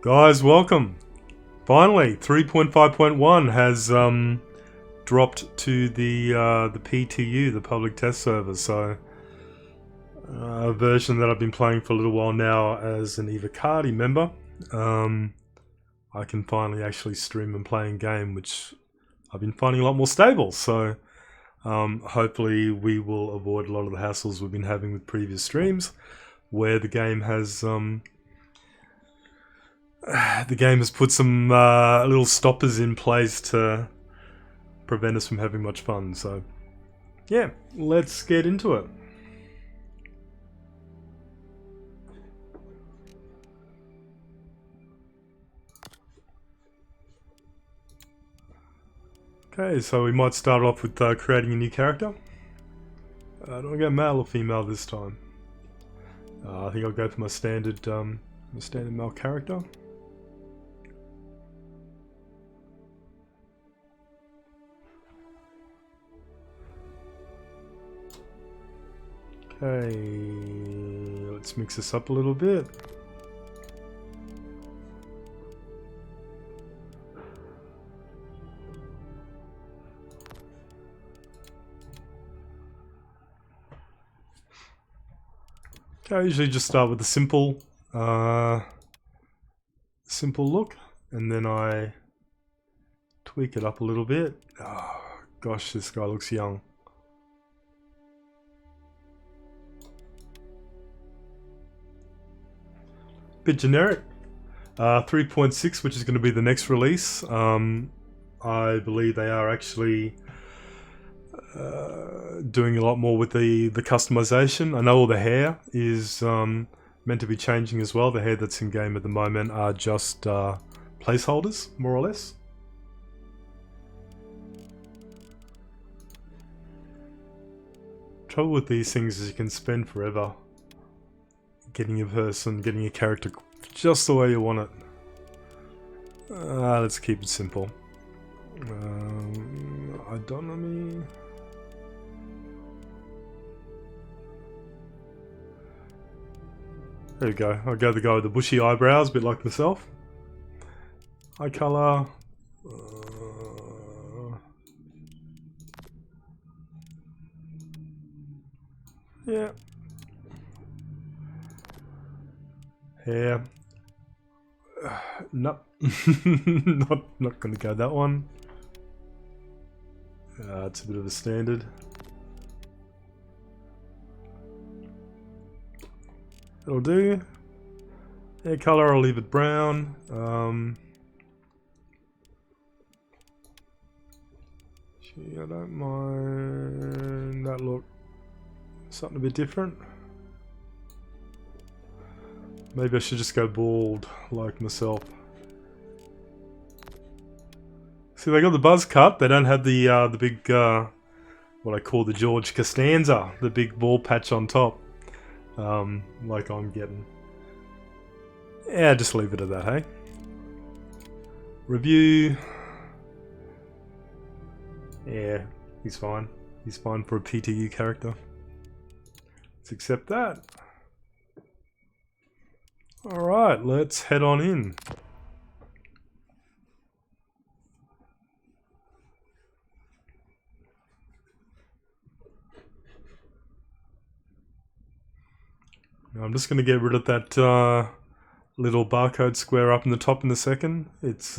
Guys, welcome. Finally, 3.5.1 has dropped to the PTU, the public test server. So a version that I've been playing for a little while now as an Evocati member. I can finally actually stream and play in game, which I've been finding a lot more stable. So hopefully we will avoid a lot of the hassles we've been having with previous streams, where the game has put some little stoppers in place to prevent us from having much fun. So yeah, let's get into it. Okay, so we might start off with creating a new character. Do I go male or female this time? I think I'll go for my standard male character. Okay, let's mix this up a little bit. Okay, I usually just start with a simple look, and then I tweak it up a little bit. Oh, gosh, this guy looks young. Bit generic. 3.6, which is going to be the next release. I believe they are actually doing a lot more with the customization. I know all the hair is meant to be changing as well. The hair that's in game at the moment are just placeholders, more or less. Trouble with these things is you can spend forever getting a character just the way you want it. Let's keep it simple. Autonomy. There you go. I'll go the guy with the bushy eyebrows, a bit like myself. Eye color. Yeah. Hair. Nope. not gonna go that one. It's a bit of a standard. It'll do. Hair color, I'll leave it brown. Gee, I don't mind that look. Something a bit different. Maybe I should just go bald like myself. See, they got the buzz cut. They don't have the big what I call the George Costanza, the big bald patch on top, like I'm getting. Yeah, just leave it at that, hey. Review. Yeah, he's fine. He's fine for a PTU character. Let's accept that. Alright, let's head on in. Now I'm just going to get rid of that little barcode square up in the top in a second. It's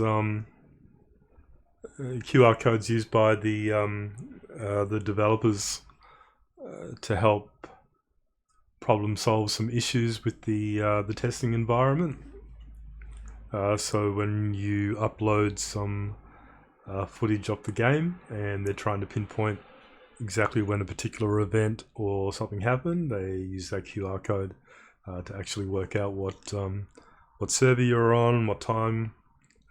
QR codes used by the developers to help problem solve some issues with the testing environment. So when you upload some footage of the game and they're trying to pinpoint exactly when a particular event or something happened, they use that QR code to actually work out what server you're on, what time,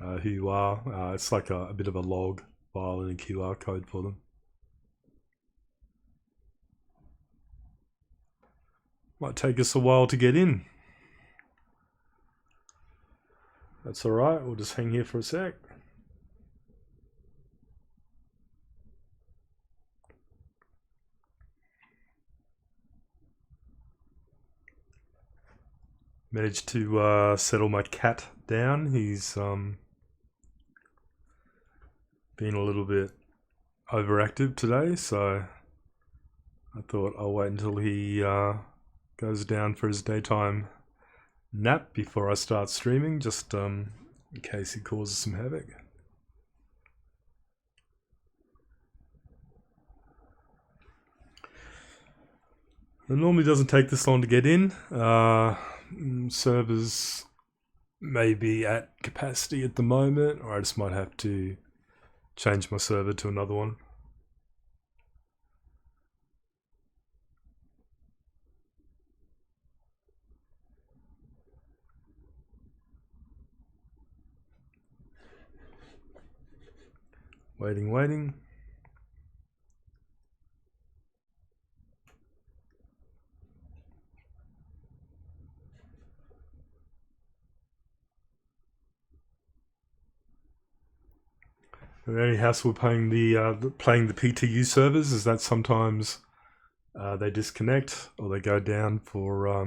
who you are. It's like a bit of a log file and a QR code for them. Might take us a while to get in. That's alright, we'll just hang here for a sec. Managed to settle my cat down. He's been a little bit overactive today, so I thought I'll wait until he goes down for his daytime nap before I start streaming, just in case he causes some havoc. It normally doesn't take this long to get in. Servers may be at capacity at the moment, or I just might have to change my server to another one. Waiting. The only hassle playing the PTU servers is that sometimes they disconnect or they go down for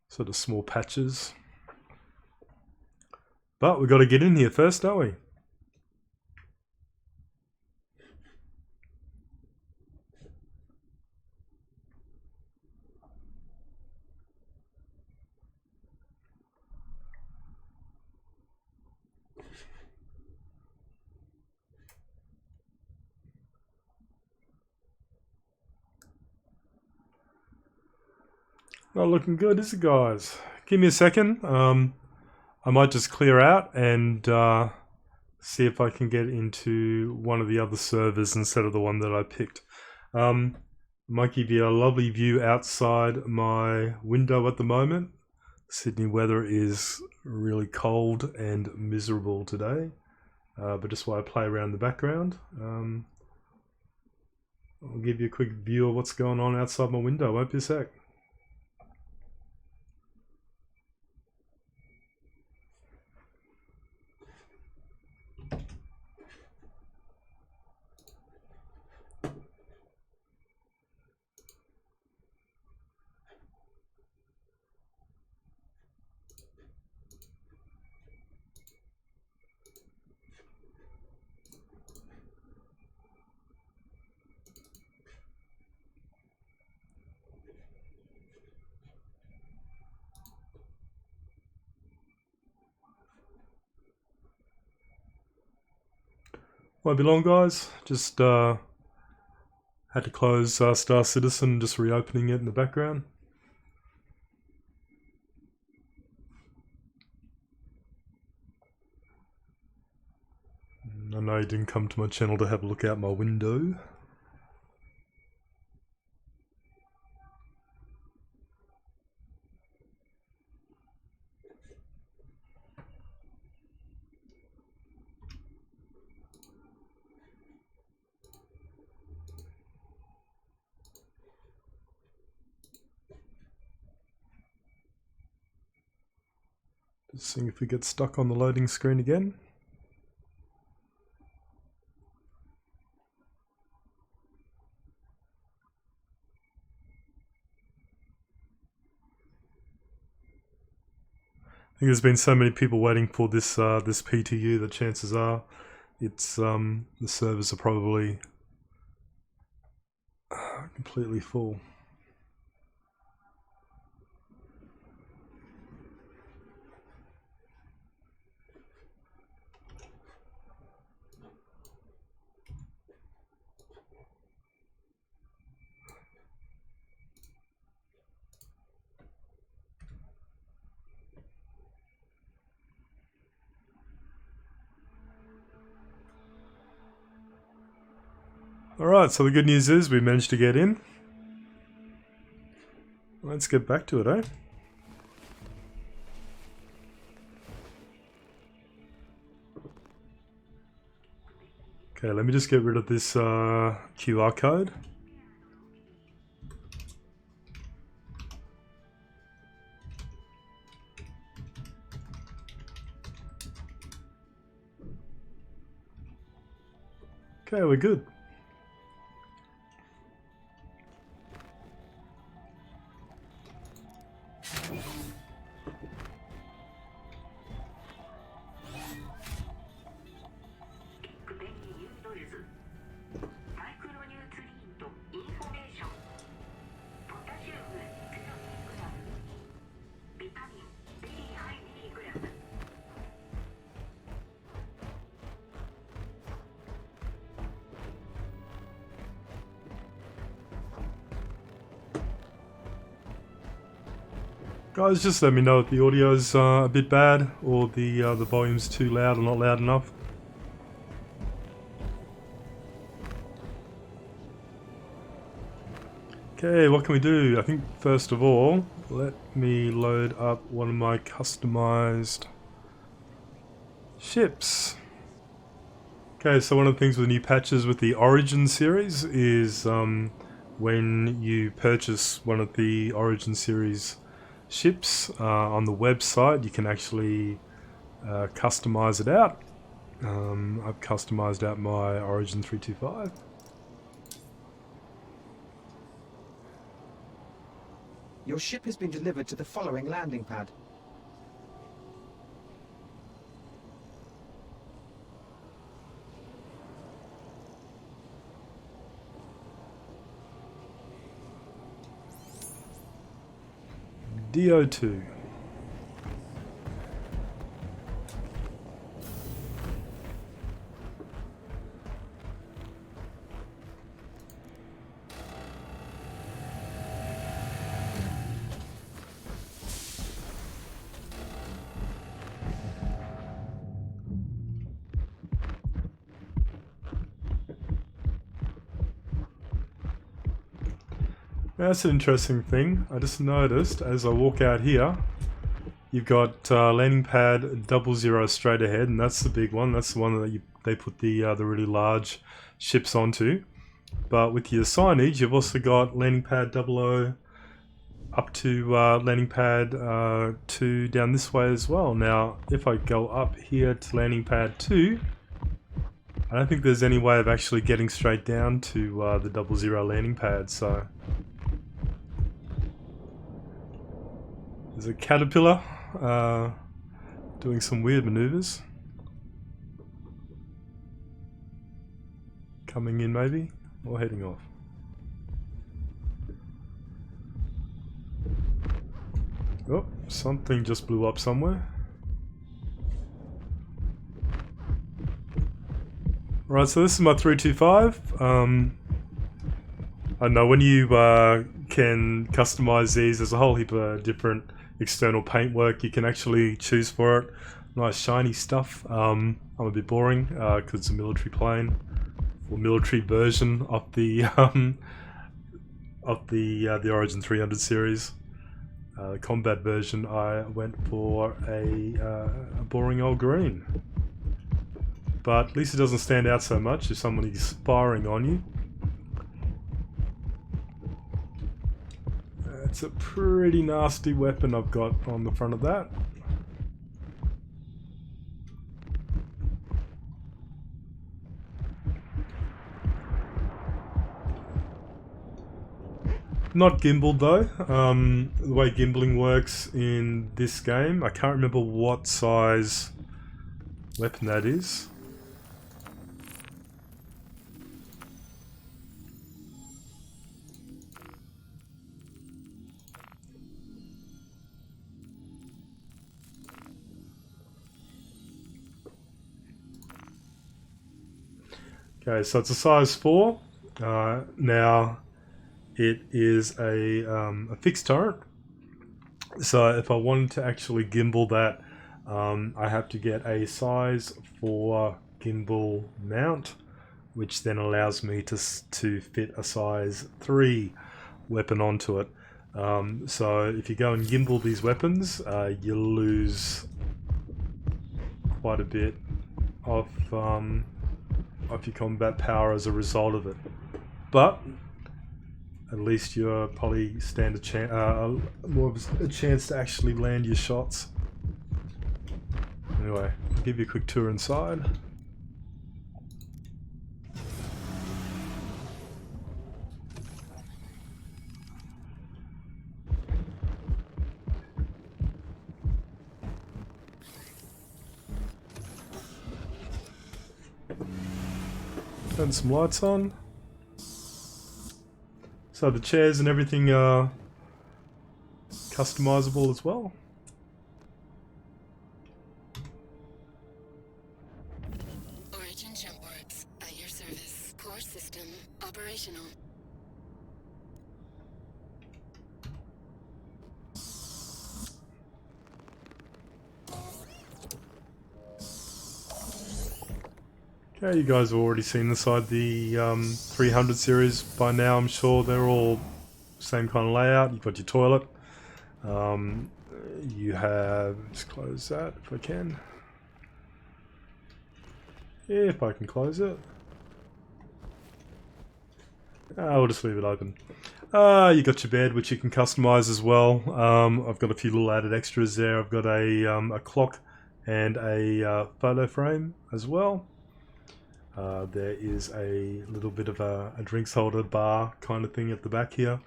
sort of small patches. But we've got to get in here first, don't we? Not looking good, is it, guys? Give me a second. I might just clear out and see if I can get into one of the other servers instead of the one that I picked. Might give you a lovely view outside my window at the moment. Sydney weather is really cold and miserable today, but just while I play around the background, I'll give you a quick view of what's going on outside my window. Won't be a sec. Won't be long, guys. Just had to close Star Citizen, just reopening it in the background. I know you didn't come to my channel to have a look out my window. Just seeing if we get stuck on the loading screen again. I think there's been so many people waiting for this this PTU that chances are it's the servers are probably completely full. Alright, so the good news is we managed to get in. Let's get back to it, eh? Okay, let me just get rid of this QR code. Okay, we're good. Guys, just let me know if the audio's a bit bad or the volume's too loud or not loud enough. Okay, what can we do? I think first of all, let me load up one of my customized ships. Okay, so one of the things with new patches with the Origin series is when you purchase one of the Origin series ships on the website, you can actually customize it out. I've customized out my Origin 325. Your ship has been delivered to the following landing pad. Dewco. That's an interesting thing. I just noticed as I walk out here, you've got landing pad 00 straight ahead, and that's the big one. That's the one that they put the really large ships onto. But with your signage, you've also got landing pad 00 up to landing pad 2 down this way as well. Now, if I go up here to landing pad 2, I don't think there's any way of actually getting straight down to the 00 landing pad, so... There's a caterpillar doing some weird maneuvers. Coming in maybe, or heading off. Oh, something just blew up somewhere. Right, so this is my 325. I don't know, when you can customize these, there's a whole heap of different external paintwork you can actually choose for it. Nice shiny stuff. I'm a bit boring because it's a military plane, or military version of the Origin 300 series. The combat version, I went for a boring old green. But at least it doesn't stand out so much if someone is firing on you. It's a pretty nasty weapon I've got on the front of that. Not gimbaled though. The way gimbaling works in this game, I can't remember what size weapon that is. Okay, so it's a size 4. Now, it is a fixed turret. So if I wanted to actually gimbal that, I have to get a size 4 gimbal mount, which then allows me to fit a size 3 weapon onto it. So if you go and gimbal these weapons, you lose quite a bit of your combat power as a result of it. But at least you'll probably stand more of a chance to actually land your shots. Anyway, I'll give you a quick tour inside. Turn some lights on. So the chairs and everything are customizable as well. Origin Jumpworks at your service. Core system operational. Okay, you guys have already seen inside the 300 series by now, I'm sure. They're all same kind of layout. You've got your toilet. You have... Just close that if I can. Yeah, if I can close it. We'll just leave it open. You got your bed, which you can customize as well. I've got a few little added extras there. I've got a clock and a photo frame as well. There is a little bit of a drinks holder bar kind of thing at the back here.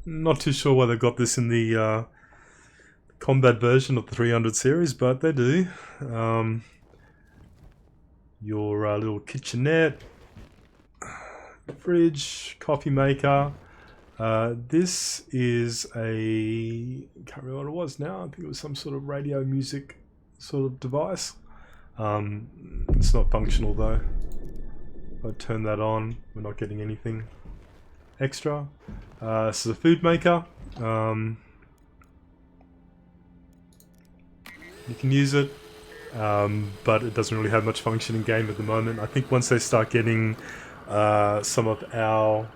Not too sure why they've got this in the combat version of the 300 series, but they do. Your little kitchenette, fridge, coffee maker. This is a... can't remember what it was now. I think it was some sort of radio music sort of device. It's not functional though. If I turn that on, we're not getting anything extra. This is a food maker. You can use it, but it doesn't really have much function in game at the moment. I think once they start getting some of our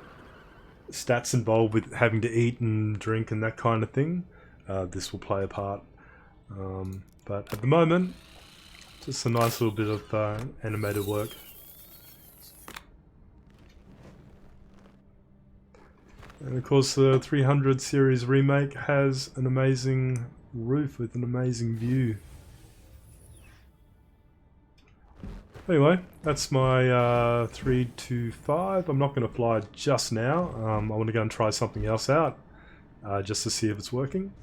stats involved with having to eat and drink and that kind of thing, this will play a part. But at the moment, just a nice little bit of animated work. And of course the 300 series remake has an amazing roof with an amazing view. Anyway, that's my 325. I'm not going to fly just now. I want to go and try something else out, just to see if it's working.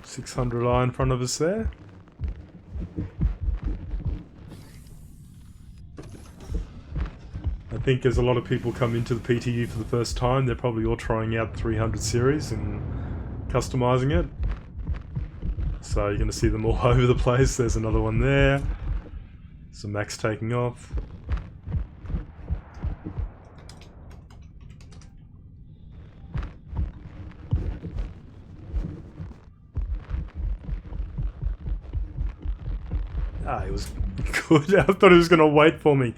$600 in front of us there. I think as a lot of people come into the PTU for the first time, they're probably all trying out the 300 series and customizing it. So you're going to see them all over the place. There's another one there. Some Max taking off. It was good. I thought it was going to wait for me.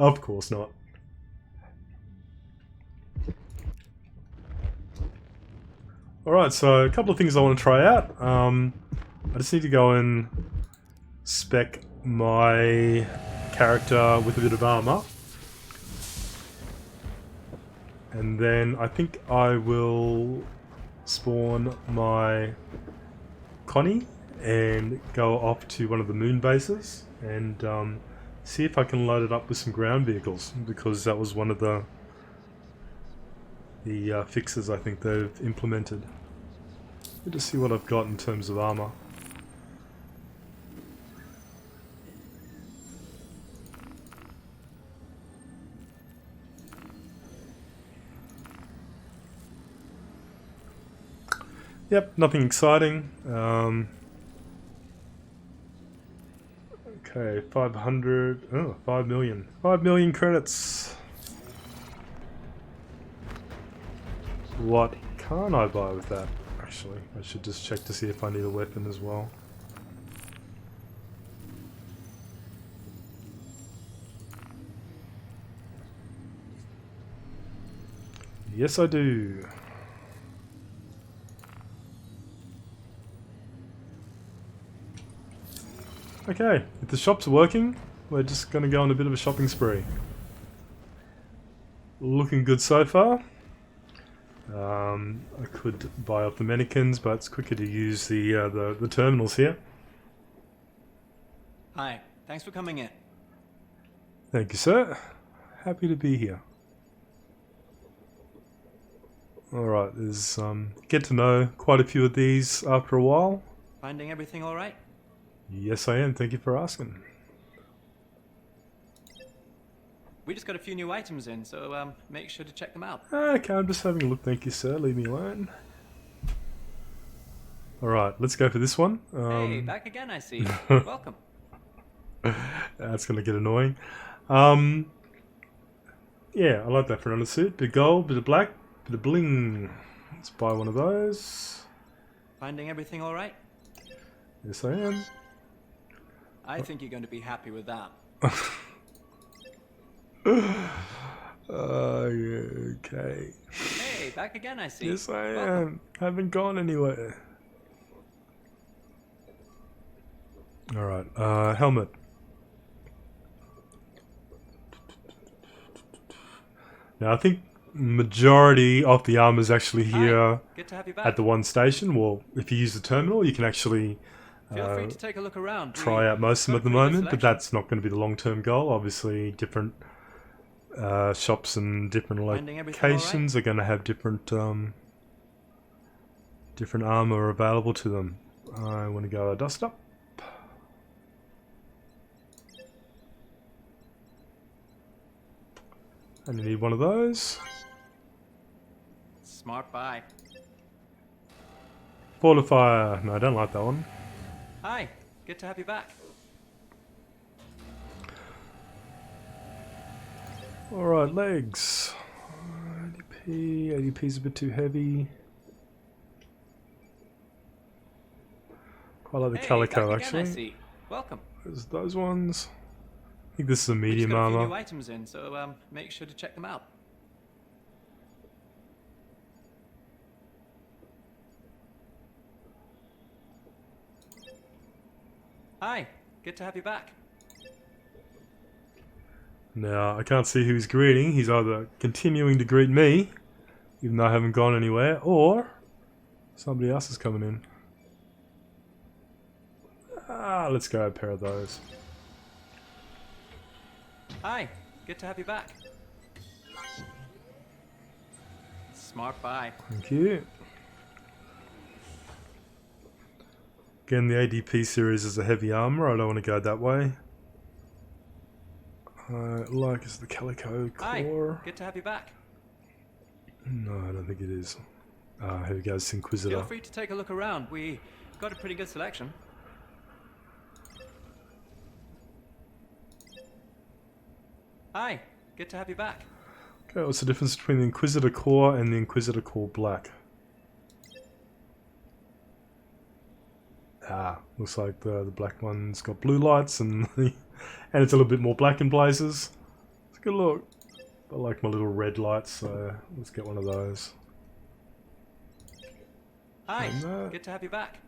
Of course not. Alright, so a couple of things I want to try out. I just need to go and spec my character with a bit of armor. And then I think I will spawn my Connie and go off to one of the moon bases and see if I can load it up with some ground vehicles, because that was one of the fixes I think they've implemented. Let me just see what I've got in terms of armor. Yep, nothing exciting. Okay, 500... oh, 5 million. 5 million credits! What can I buy with that? Actually, I should just check to see if I need a weapon as well. Yes, I do. Okay, if the shops are working, we're just going to go on a bit of a shopping spree. Looking good so far. I could buy up the mannequins, but it's quicker to use the terminals here. Hi, thanks for coming in. Thank you, sir. Happy to be here. Alright, there's get to know quite a few of these after a while. Finding everything all right? Yes, I am. Thank you for asking. We just got a few new items in, so make sure to check them out. Okay, I'm just having a look. Thank you, sir. Leave me alone. Alright, let's go for this one. Hey, back again, I see. Welcome. That's going to get annoying. Yeah, I like that for another suit. Bit of gold, bit of black, bit of bling. Let's buy one of those. Finding everything all right? Yes, I am. I think you're going to be happy with that. Okay. Hey, back again, I see. Yes, I Welcome. am. Haven't gone anywhere. Alright, helmet. Now, I think majority of the armor is actually here Hi, good to have you back. at the one station. Well, if you use the terminal, you can actually Feel free to take a look around. try out most of them at the moment, but that's not going to be the long-term goal. Obviously, different shops and different Finding everything all right? locations are going to have different different armor available to them. I want to go dust up. And you need one of those. Smart buy. Fortifier. No, I don't like that one. Hi, good to have you back. Alright, legs. ADP. ADP's a bit too heavy. Quite like the Hey, calico, back again, I actually. see. Welcome. There's those ones. I think this is a We just medium got a few new armor. items in, so make sure to check them out. Hi, good to have you back. Now, I can't see who he's greeting. He's either continuing to greet me, even though I haven't gone anywhere, or somebody else is coming in. Let's go a pair of those. Hi, good to have you back. Smart buy. Thank you. Again, the ADP series is a heavy armor. I don't want to go that way. I like is the calico Hi, core. good to have you back. No, I don't think it is. Here we go, it's Inquisitor. Feel free to take a look around. We got a pretty good selection. Hi, good to have you back. Okay, what's the difference between the Inquisitor core and the Inquisitor core black? Looks like the black one's got blue lights and and it's a little bit more black in places. It's a good look. I like my little red lights, so let's get one of those. Hi, And that. good to have you back.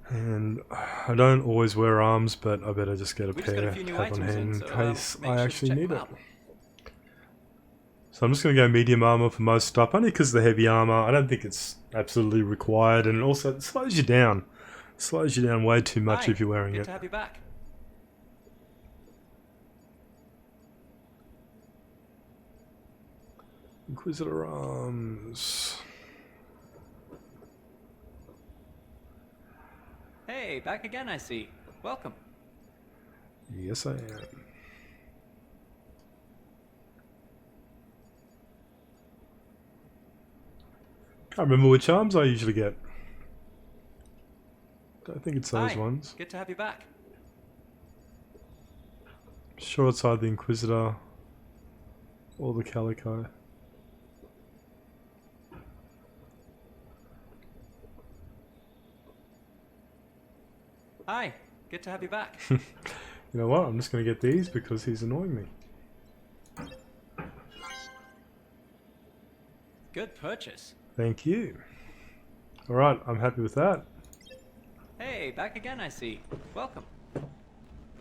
And I don't always wear arms, but I better just get a We just got a pair few new have on items hand in, in so, case make I sure to actually check need them it. out. So I'm just going to go medium armor for most stuff, only because the heavy armor, I don't think it's absolutely required, and also it slows you down. It slows you down way too much Hi, if you're wearing good it. to have you back. Inquisitor arms. Hey, back again, I see. Welcome. Yes, I am. Can't remember which arms I usually get. Don't think it's those Hi, ones. good to have you back. Sure, it's either the Inquisitor or the Calico. Hi, good to have you back. You know what? I'm just going to get these because he's annoying me. Good purchase. Thank you. Alright, I'm happy with that. Hey, back again, I see. Welcome.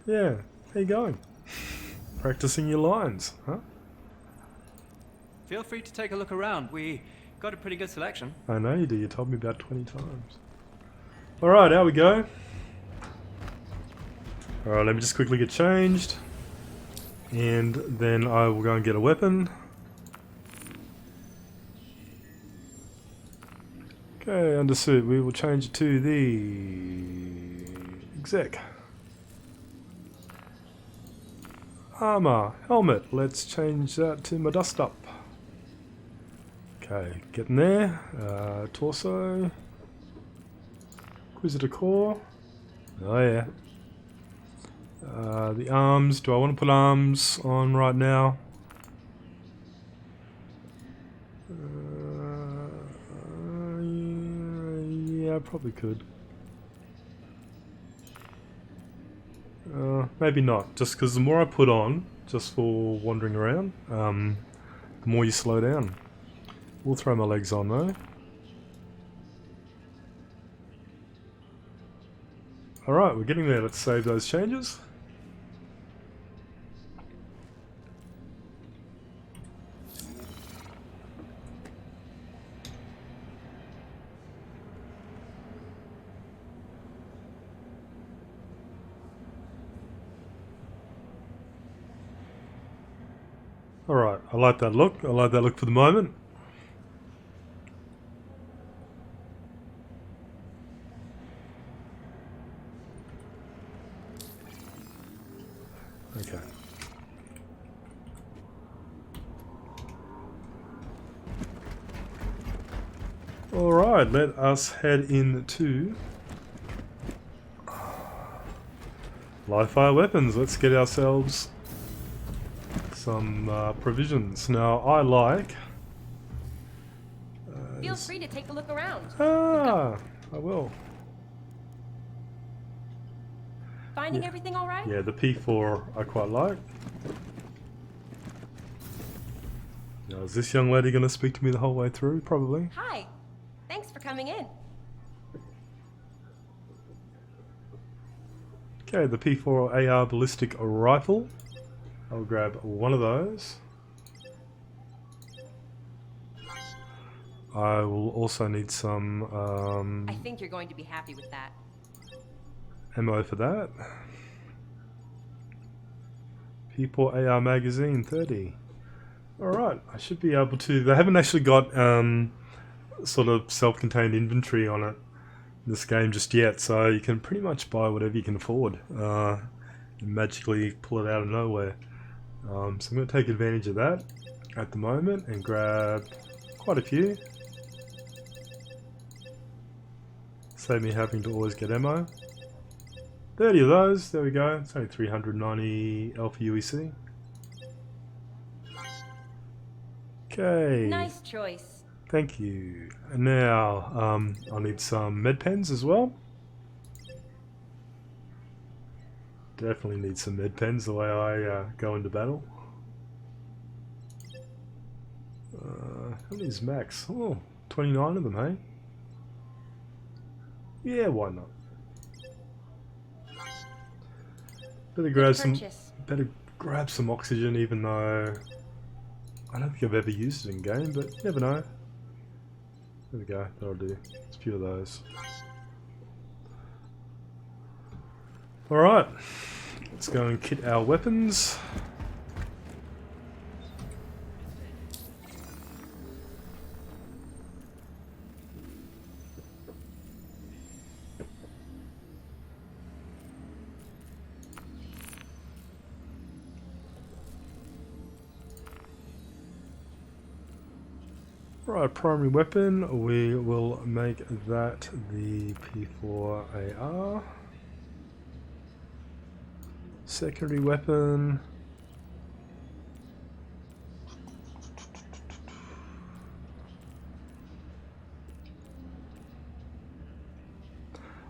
Yeah, how you going? Practicing your lines, huh? Feel free to take a look around. We got a pretty good selection. I know you do, you told me about 20 times. Alright, out we go. Alright, let me just quickly get changed. And then I will go and get a weapon. Okay, understood. We will change it to the exec. Armor, helmet. Let's change that to my dust up. Okay, getting there. Torso. Inquisitor core. Oh yeah. The arms. Do I want to put arms on right now? Yeah, I probably could. Maybe not, just because the more I put on, just for wandering around, the more you slow down. We'll throw my legs on though. Alright, we're getting there. Let's save those changes. Alright, I like that look. I like that look for the moment. Okay. Alright, let us head into live fire weapons. Let's get ourselves some provisions. Now, I like... Feel free to take a look around. I will. Finding everything all right? Yeah, the P4 I quite like. Now, is this young lady going to speak to me the whole way through? Probably. Hi. Thanks for coming in. Okay, the P4 AR ballistic rifle. I'll grab one of those. I will also need some I think you're going to be happy with that. ammo for that. P4 AR magazine 30. Alright, I should be able to... They haven't actually got sort of self-contained inventory on it in this game just yet, so you can pretty much buy whatever you can afford. And magically pull it out of nowhere. So I'm going to take advantage of that at the moment and grab quite a few. Save me having to always get ammo. 30 of those, there we go. It's only 390 Alpha UEC. Okay. Nice choice. Thank you. And now, I'll need some med pens as well. Definitely need some med pens the way I go into battle. How many is max? Oh, 29 of them, hey? Yeah, why not? Better grab some oxygen, even though I don't think I've ever used it in game, but you never know. There we go, that'll do. It's a few of those. Alright, let's go and kit our weapons. Right, primary weapon, we will make that the P4AR. Secondary weapon.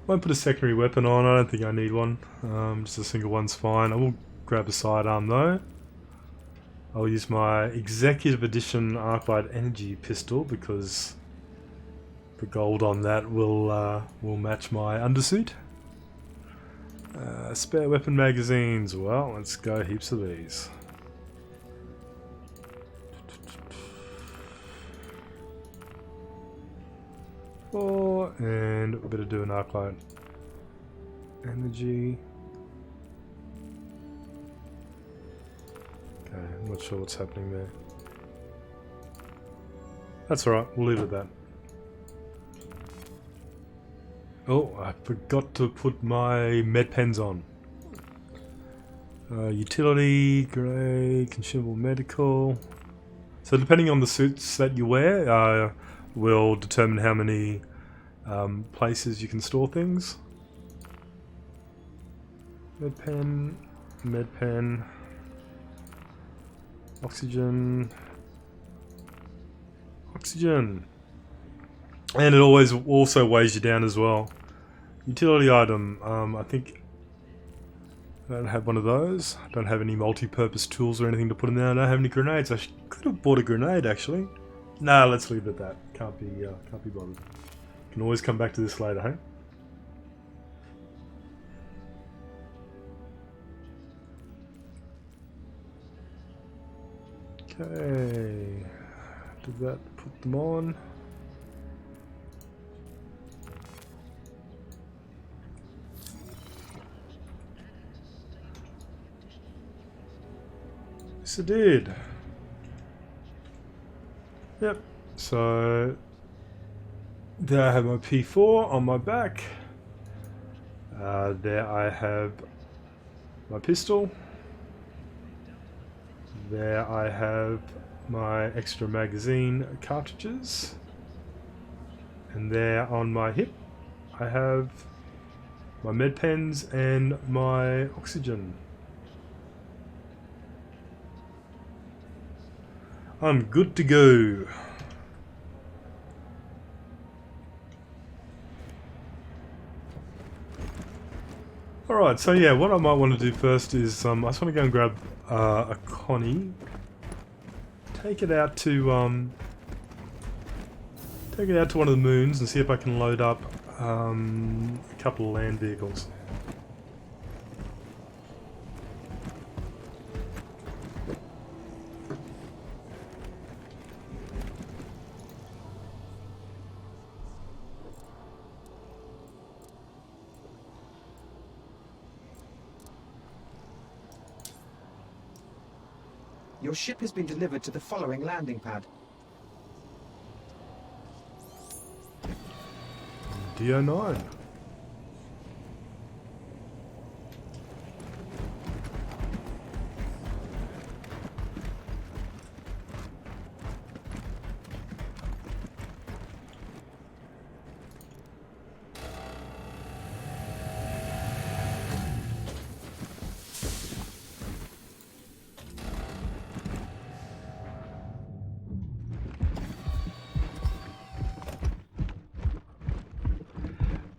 Won't put a secondary weapon on, I don't think I need one. Just a single one's fine. I will grab a sidearm though. I'll use my Executive Edition Arclight Energy pistol because the gold on that will match my undersuit. Spare weapon magazines. Well, let's go heaps of these. Four, and we better do an Arclight Energy. Okay, I'm not sure what's happening there. That's alright, we'll leave it at that. Oh, I forgot to put my med pens on. Utility, grey, consumable medical. So depending on the suits that you wear, will determine how many places you can store things. Med pen. Oxygen. And it always also weighs you down as well. Utility item. I think I don't have one of those. I don't have any multi-purpose tools or anything to put in there. I don't have any grenades. I could have bought a grenade actually. Nah, let's leave it at that. Can't be bothered. Can always come back to this later, hey? Okay. Did that put them on? Yes, it did. Yep. So there I have my P4 on my back. There I have my pistol. There I have my extra magazine cartridges. And there on my hip I have my med pens and my oxygen. I'm good to go. Alright, so yeah, what I might want to do first is I just want to go and grab a Connie. Take it out to one of the moons and see if I can load up a couple of land vehicles. Your ship has been delivered to the following landing pad. DO9.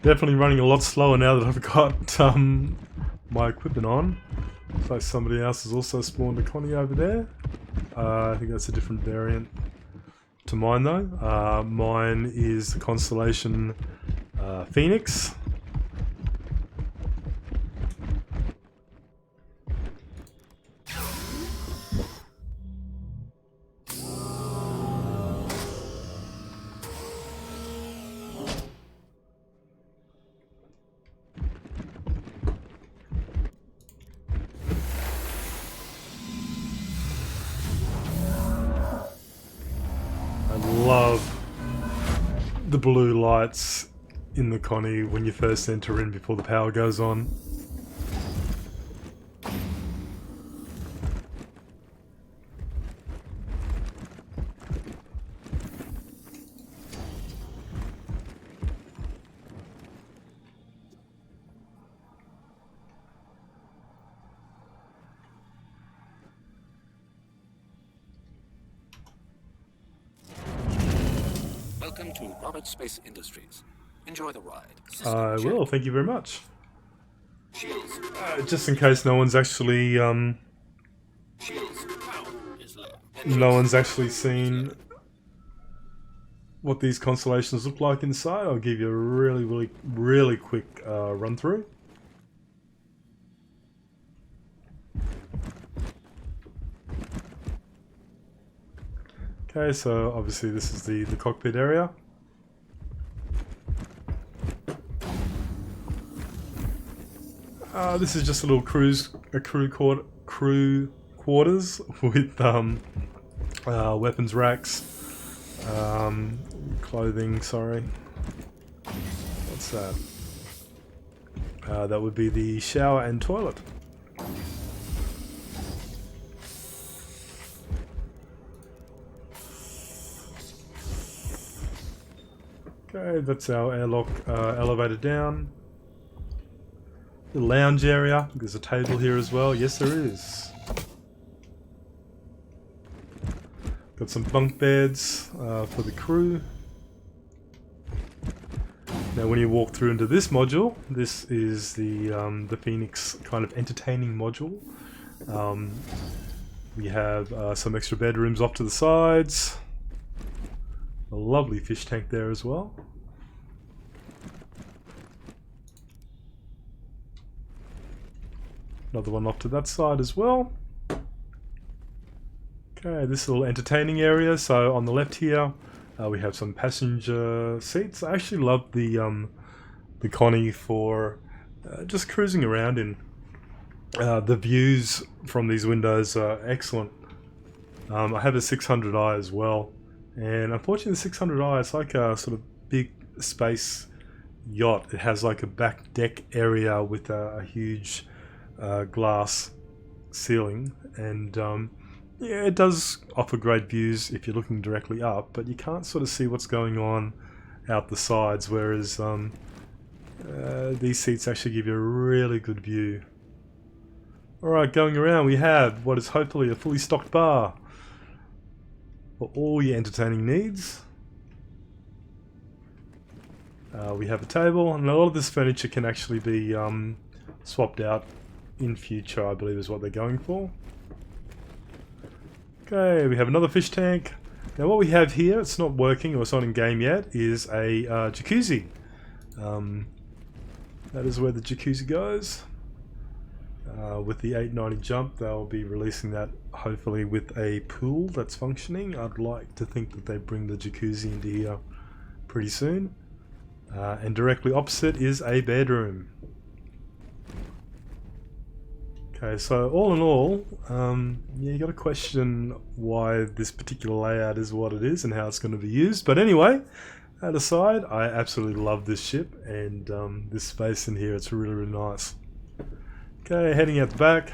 Definitely running a lot slower now that I've got my equipment on. Looks like somebody else has also spawned a Connie over there. I think that's a different variant to mine though. Mine is the constellation Phoenix. Love the blue lights in the Connie when you first enter in before the power goes on. Welcome to Robert Space Industries. Enjoy the ride. I will, thank you very much. Shields. Just in case no one's actually Shields. Power is low. no one's actually seen what these constellations look like inside, I'll give you a really quick run through. Okay, so obviously this is the cockpit area. This is just a little crew quarters with weapons racks, clothing. Sorry, what's that? That would be the shower and toilet. Okay, that's our airlock elevator down. The lounge area, there's a table here as well. Yes, there is. Got some bunk beds for the crew. Now when you walk through into this module, this is the Phoenix kind of entertaining module. We have some extra bedrooms off to the sides. A lovely fish tank there as well. Another one off to that side as well. Okay, this little entertaining area. So on the left here, we have some passenger seats. I actually love the Connie for just cruising around in. The views from these windows are excellent. I have a 600i as well, and unfortunately the 600i is like a sort of big space yacht. It has like a back deck area with a huge glass ceiling, and yeah, it does offer great views if you're looking directly up, but you can't sort of see what's going on out the sides, whereas these seats actually give you a really good view. Alright, going around we have what is hopefully a fully stocked bar for all your entertaining needs. We have a table, and a lot of this furniture can actually be swapped out in future, I believe is what they're going for. Okay, we have another fish tank. Now what we have here, it's not working or it's not in game yet, is a jacuzzi. That is where the jacuzzi goes. With the 890 jump, they'll be releasing that hopefully with a pool that's functioning. I'd like to think that they bring the jacuzzi into here pretty soon. And directly opposite is a bedroom. Okay, so all in all, yeah, you got to question why this particular layout is what it is and how it's going to be used. But anyway, that aside, I absolutely love this ship and this space in here. It's really, really nice. Okay, heading out the back.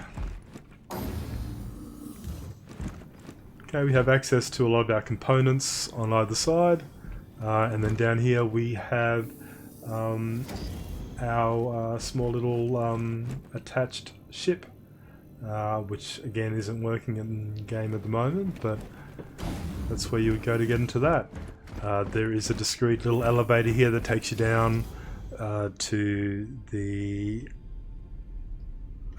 Okay, we have access to a lot of our components on either side. And then down here we have our small little attached ship, which again isn't working in game at the moment, but that's where you would go to get into that. There is a discreet little elevator here that takes you down to the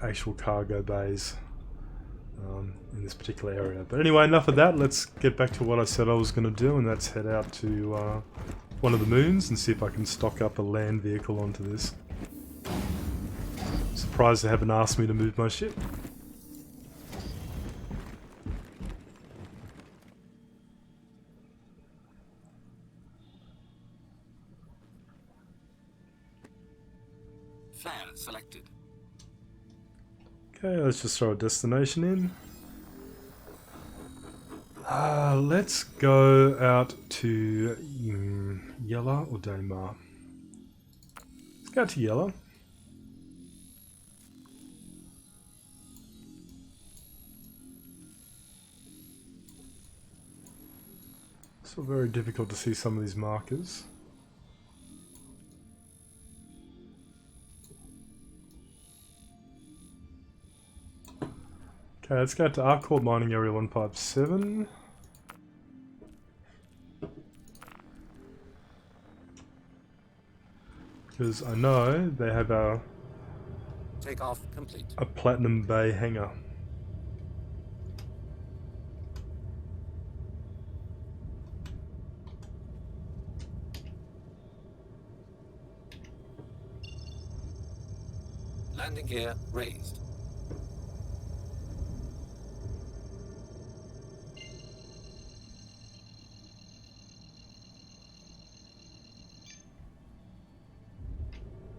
actual cargo bays in this particular area. But anyway, enough of that. Let's get back to what I said I was going to do, and that's head out to one of the moons and see if I can stock up a land vehicle onto this. Surprised they haven't asked me to move my ship. Flare selected. Okay, let's just throw a destination in. Let's go out to Yella or Daymar. Let's go to Yella. Still very difficult to see some of these markers. Okay, let's go to Arcord Mining Area 157. Because I know they have Takeoff complete. a Platinum Bay hangar. Landing gear raised.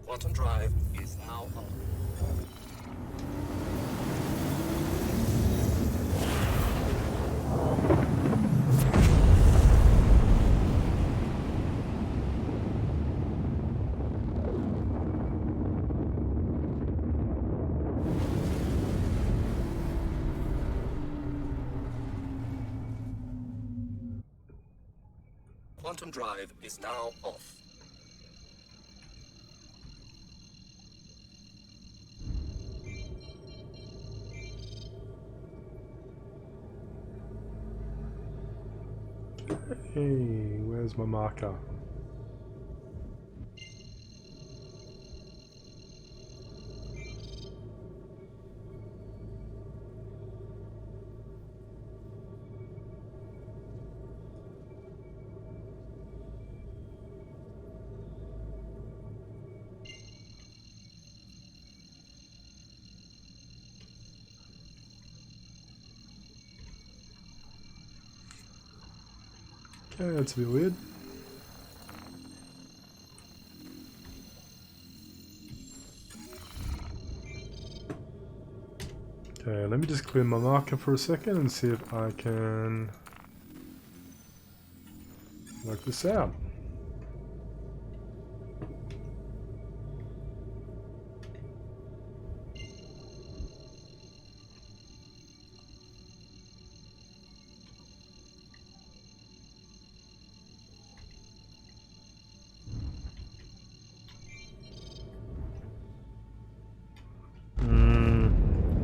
Quantum drive is now on. Quantum drive is now off. Hey, where's my marker? Okay, that's a bit weird. Okay, let me just clear my marker for a second and see if I can work this out.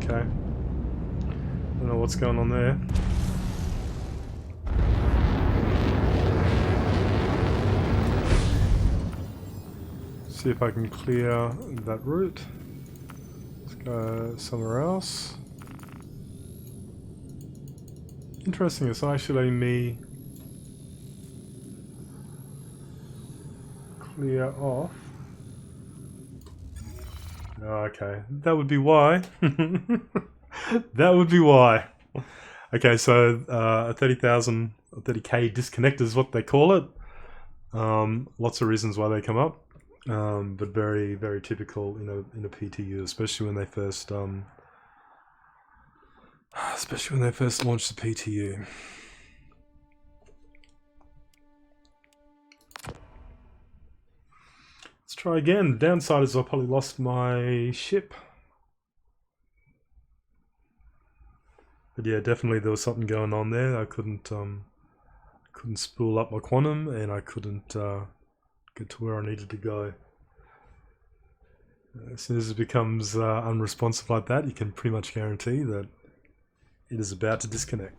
Okay. Don't know what's going on there. See if I can clear that route. Let's go somewhere else. Interesting, it's not actually letting me clear off. Oh, okay, that would be why. That would be why. Okay, so a 30,000 or 30k disconnect is what they call it. Lots of reasons why they come up, but very, very typical in a PTU, especially when they first launched the PTU. Let's try again. The downside is I probably lost my ship. But yeah, definitely there was something going on there. I couldn't spool up my quantum, and I couldn't get to where I needed to go. As soon as it becomes unresponsive like that, you can pretty much guarantee that it is about to disconnect.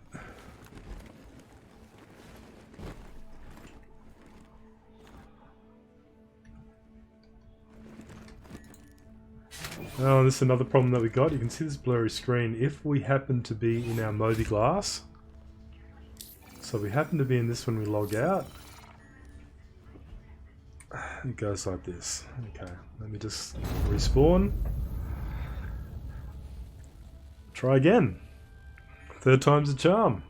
Oh, this is another problem that we got. You can see this blurry screen. If we happen to be in our Moby glass, so we happen to be in this when we log out, it goes like this. Okay, let me just respawn. Try again. Third time's a charm.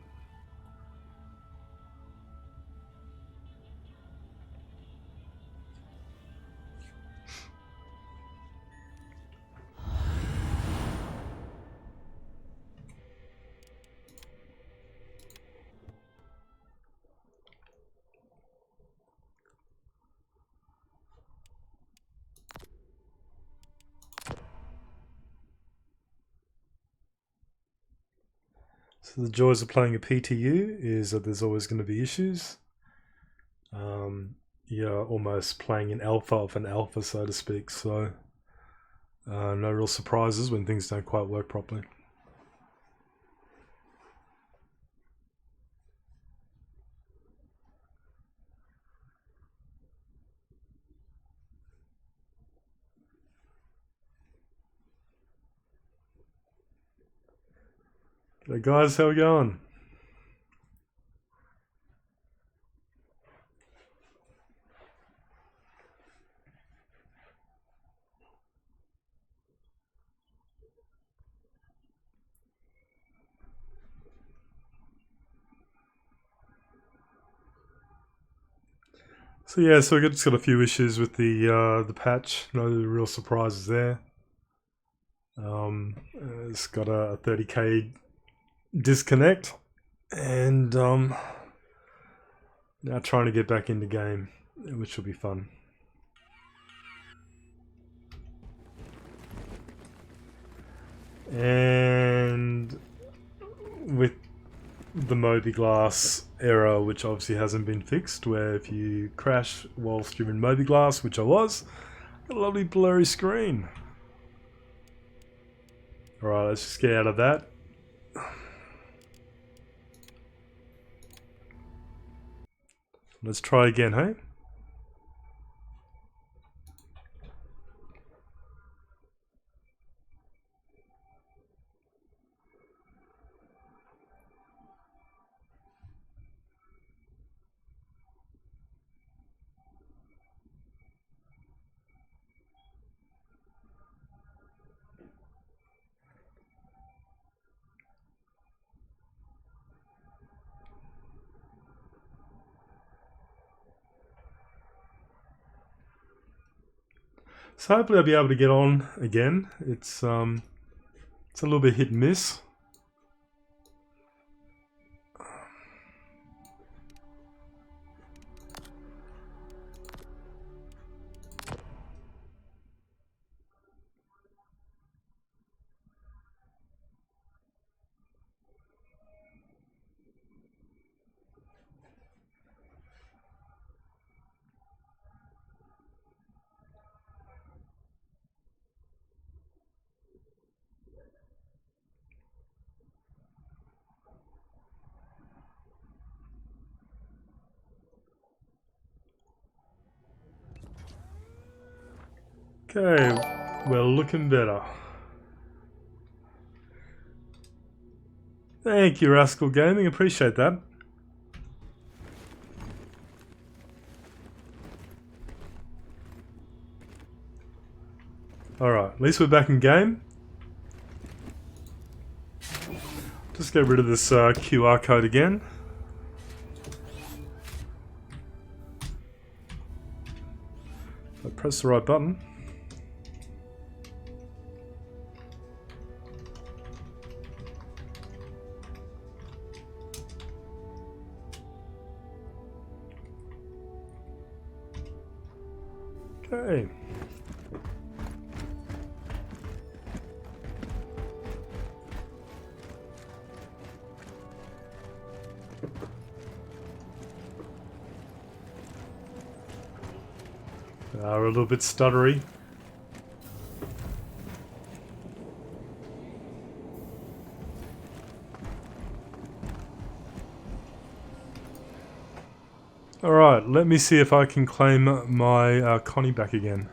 So the joys of playing a PTU is that there's always going to be issues. You're almost playing an alpha of an alpha, so to speak, so no real surprises when things don't quite work properly. G'day guys, how we going? So yeah, so we just got a few issues with the patch. No real surprises there. It's got a 30k disconnect, and now trying to get back into game, which will be fun. And with the Moby Glass error, which obviously hasn't been fixed, where if you crash whilst you're in Moby Glass, which I was, a lovely blurry screen. Alright, let's just get out of that. Let's try again, hey? So hopefully I'll be able to get on again. It's a little bit hit and miss. Okay, we're looking better. Thank you, Rascal Gaming. Appreciate that. Alright, at least we're back in game. Just get rid of this QR code again. I press the right button. Okay. We're a little bit stuttery. Alright, let me see if I can claim my Connie back again.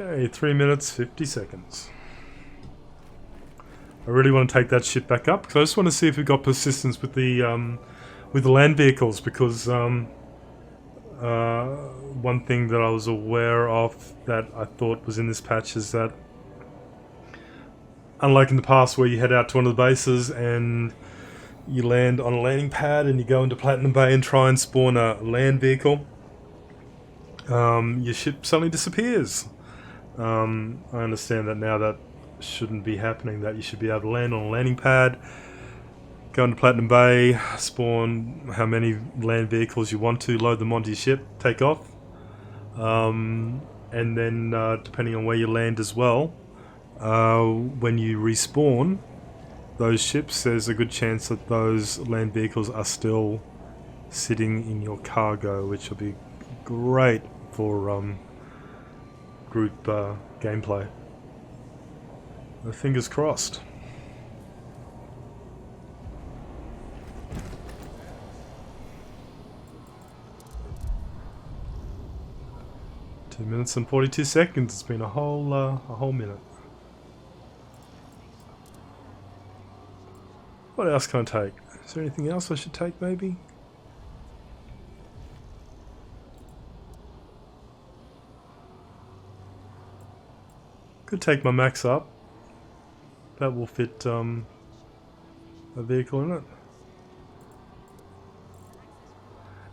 Okay, 3 minutes, 50 seconds. I really want to take that ship back up because I just want to see if we've got persistence with the land vehicles, because one thing that I was aware of that I thought was in this patch is that, unlike in the past where you head out to one of the bases and you land on a landing pad and you go into Platinum Bay and try and spawn a land vehicle, your ship suddenly disappears. I understand that now that shouldn't be happening, that you should be able to land on a landing pad, go into Platinum Bay, spawn how many land vehicles you want to, load them onto your ship, take off, and then depending on where you land as well, when you respawn those ships, there's a good chance that those land vehicles are still sitting in your cargo, which will be great for group gameplay. Fingers crossed. Two minutes and 42 seconds. It's been a whole minute. What else can I take? Is there anything else I should take, maybe? Could take my max up. That will fit a vehicle in it.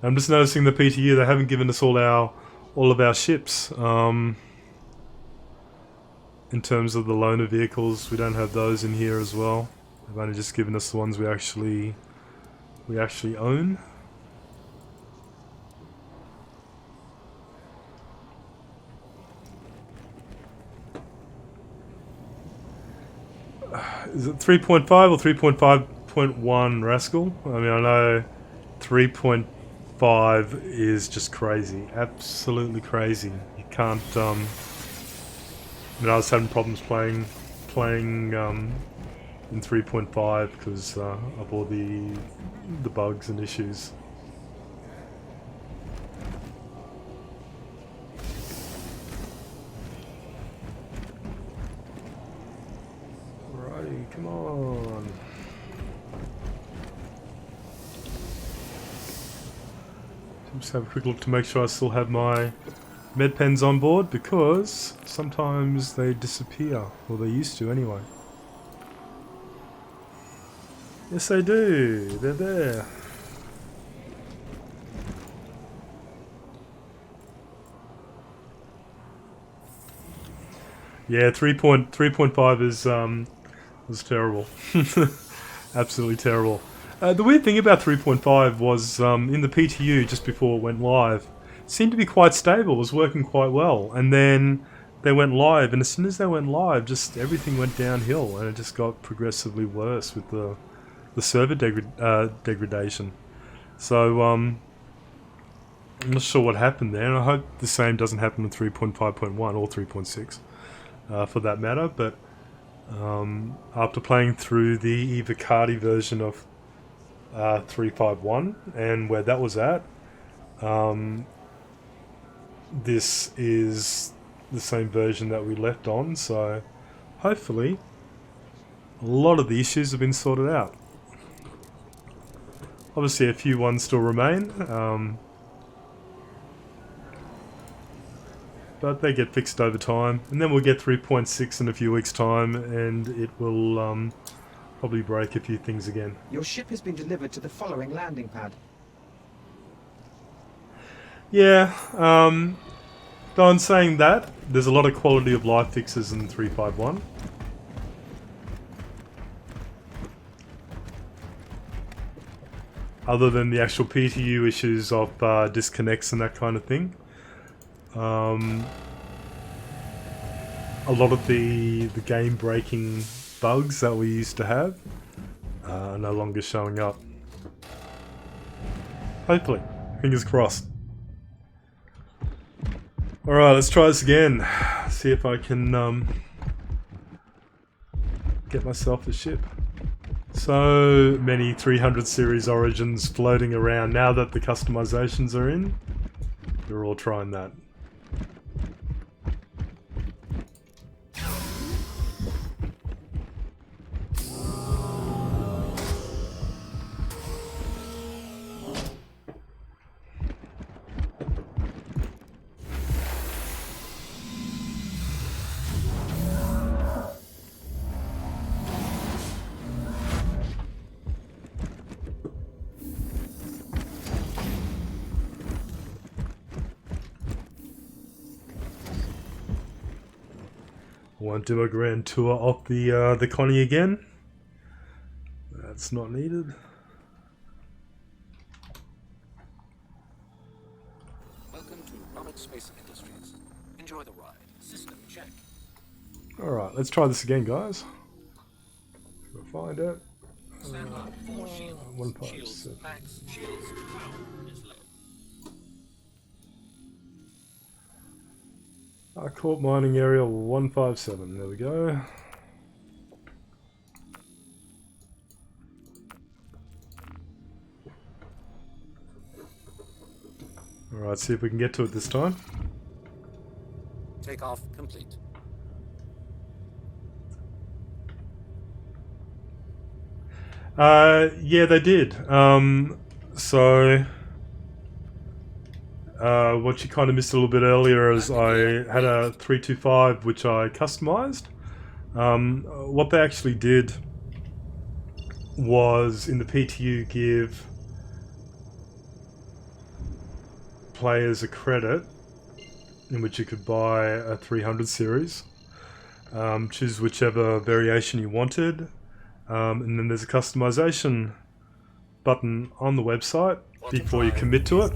I'm just noticing the PTU, they haven't given us all of our ships. In terms of the loaner vehicles, we don't have those in here as well. They've only just given us the ones we actually own. Is it 3.5 or 3.5.1, Rascal? I mean, I know 3.5 is just crazy. Absolutely crazy. You can't, I mean, I was having problems playing in 3.5 because of all the bugs and issues. Come on. Just have a quick look to make sure I still have my med pens on board because sometimes they disappear, or they used to anyway. Yes, they do. They're there. Yeah, 3.5 is was terrible. Absolutely terrible. The weird thing about 3.5 was in the PTU just before it went live, it seemed to be quite stable. It was working quite well, and then they went live, and as soon as they went live, just everything went downhill, and it just got progressively worse with the server degradation. So I'm not sure what happened there, and I hope the same doesn't happen with 3.5.1 or 3.6 for that matter. But after playing through the Vicardi version of 351 and where that was at, this is the same version that we left on, so hopefully a lot of the issues have been sorted out. Obviously a few ones still remain, but they get fixed over time, and then we'll get 3.6 in a few weeks' time, and it will probably break a few things again. Your ship has been delivered to the following landing pad. Yeah, though in saying that, there's a lot of quality of life fixes in 351. Other than the actual PTU issues of disconnects and that kind of thing. A lot of the game breaking bugs that we used to have are no longer showing up. Hopefully. Fingers crossed. Alright, let's try this again. See if I can get myself a ship. So many 300 series origins floating around now that the customizations are in. We're all trying that. Want to do a grand tour of the Connie again? That's not needed. Welcome to Roberts Space Industries. Enjoy the ride. System check. Alright, let's try this again, guys. We'll find it. Stand by for shields. 157. Shields max. Shields power is low. Court mining area 157. There we go. Alright, see if we can get to it this time. Takeoff complete. Yeah, they did. What you kind of missed a little bit earlier is I had a 325 which I customized. What they actually did was in the PTU give players a credit in which you could buy a 300 series. Choose whichever variation you wanted. And then there's a customization button on the website before you commit to it.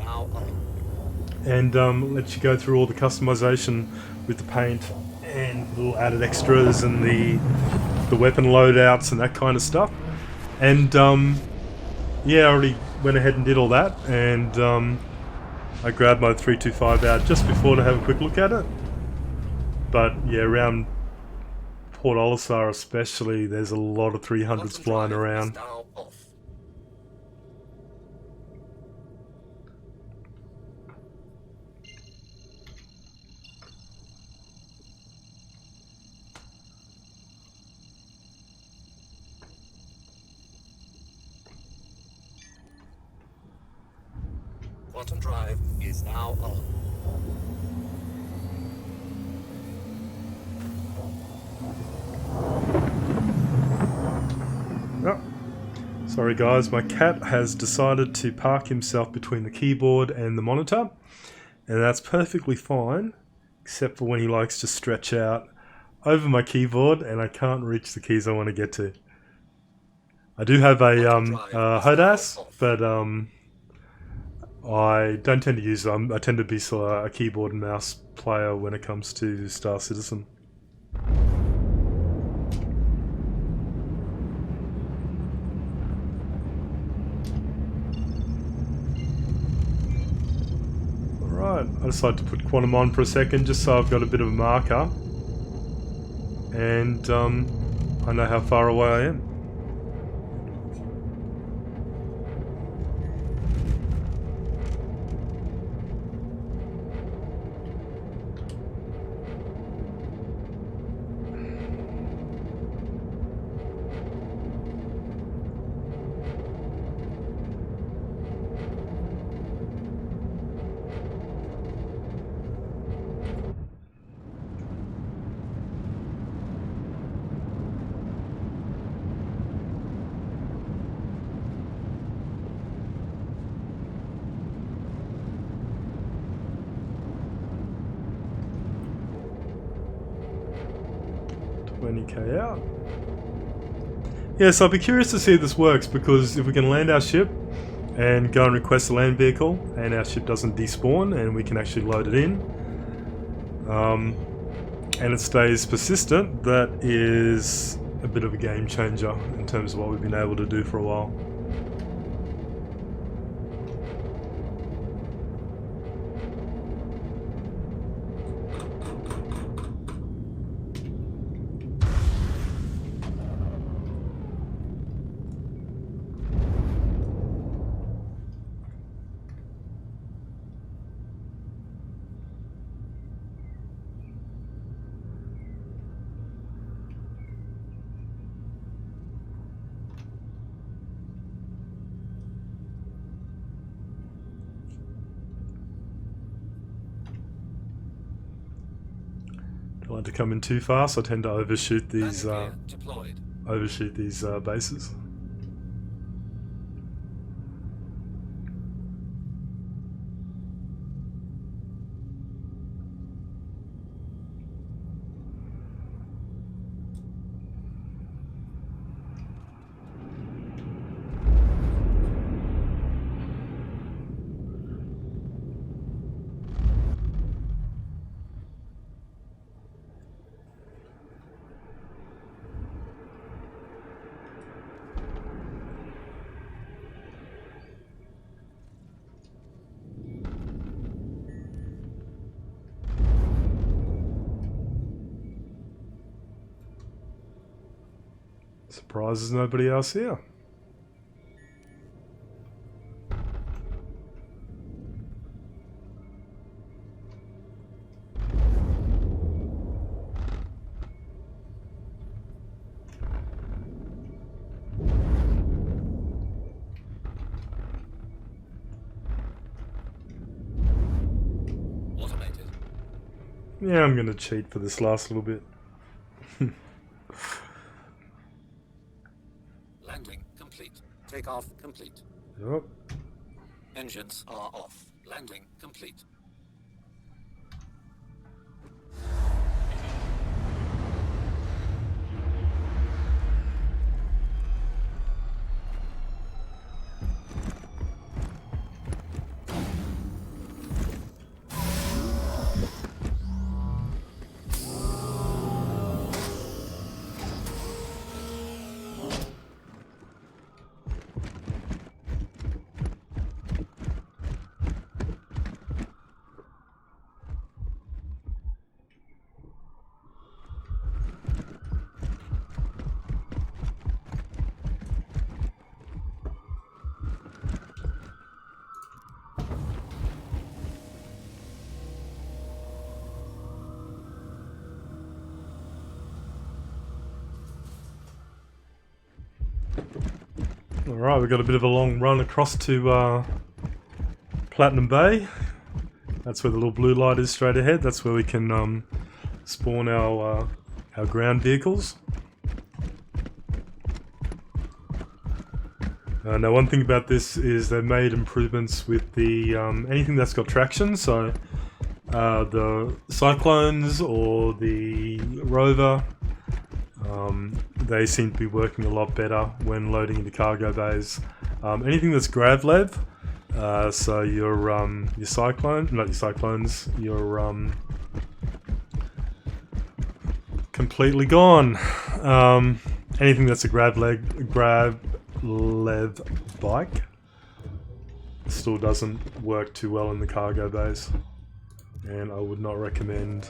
And lets you go through all the customization with the paint and little added extras and the weapon loadouts and that kind of stuff. And yeah, I already went ahead and did all that, and I grabbed my 325 out just before to have a quick look at it. But yeah, around Port Olisar especially, there's a lot of 300s flying around. Quantum drive is now on. Sorry guys, my cat has decided to park himself between the keyboard and the monitor, and that's perfectly fine, except for when he likes to stretch out over my keyboard and I can't reach the keys I want to get to. I do have a HODAS, but I don't tend to use them. I tend to be sort of a keyboard and mouse player when it comes to Star Citizen. Alright, I decided to put quantum on for a second just so I've got a bit of a marker. And I know how far away I am. $20K out. Yeah, so I'll be curious to see if this works, because if we can land our ship and go and request a land vehicle and our ship doesn't despawn and we can actually load it in, and it stays persistent, that is a bit of a game changer in terms of what we've been able to do for a while. Don't like to come in too fast. I tend to overshoot these Deployed. bases. Surprises nobody else here. Automated. Yeah, I'm gonna cheat for this last little bit. Landing complete. Takeoff complete. Yep. Engines are off. Landing complete. Alright, we've got a bit of a long run across to Platinum Bay. That's where the little blue light is straight ahead. That's where we can spawn our ground vehicles. Now, one thing about this is they made improvements with the anything that's got traction. So the cyclones or the rover, they seem to be working a lot better when loading into cargo bays. Anything that's gravlev, so your cyclone, not your cyclones, your completely gone. Anything that's a gravlev bike still doesn't work too well in the cargo bays, and I would not recommend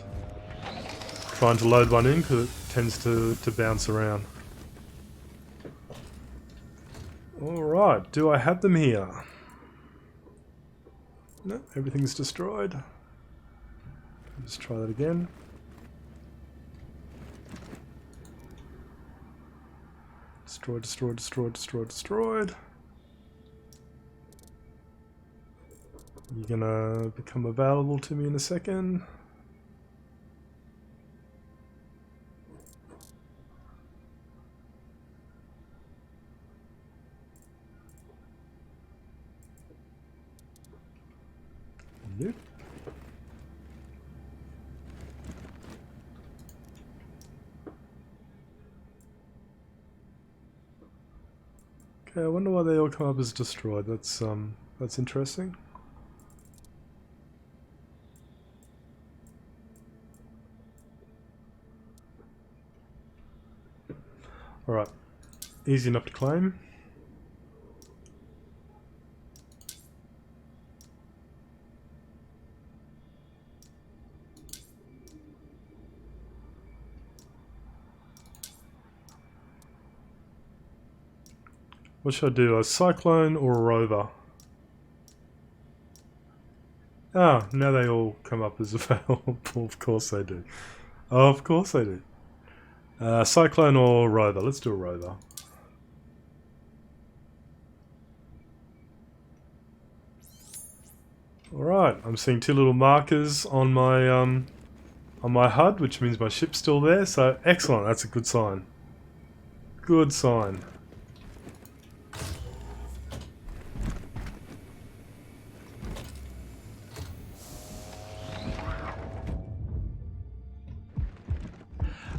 trying to load one in because it tends to bounce around. Alright, do I have them here? No, everything's destroyed. Let's try that again. Destroyed, destroyed, destroyed, destroyed, destroyed. You're gonna become available to me in a second. Nope. Okay, I wonder why they all come up as destroyed. That's interesting. Alright. Easy enough to claim. What should I do? A cyclone or a rover? Ah, now they all come up as available. Of course they do. Of course they do. Cyclone or rover? Let's do a rover. Alright, I'm seeing two little markers on my HUD, which means my ship's still there, so excellent, that's a good sign. Good sign.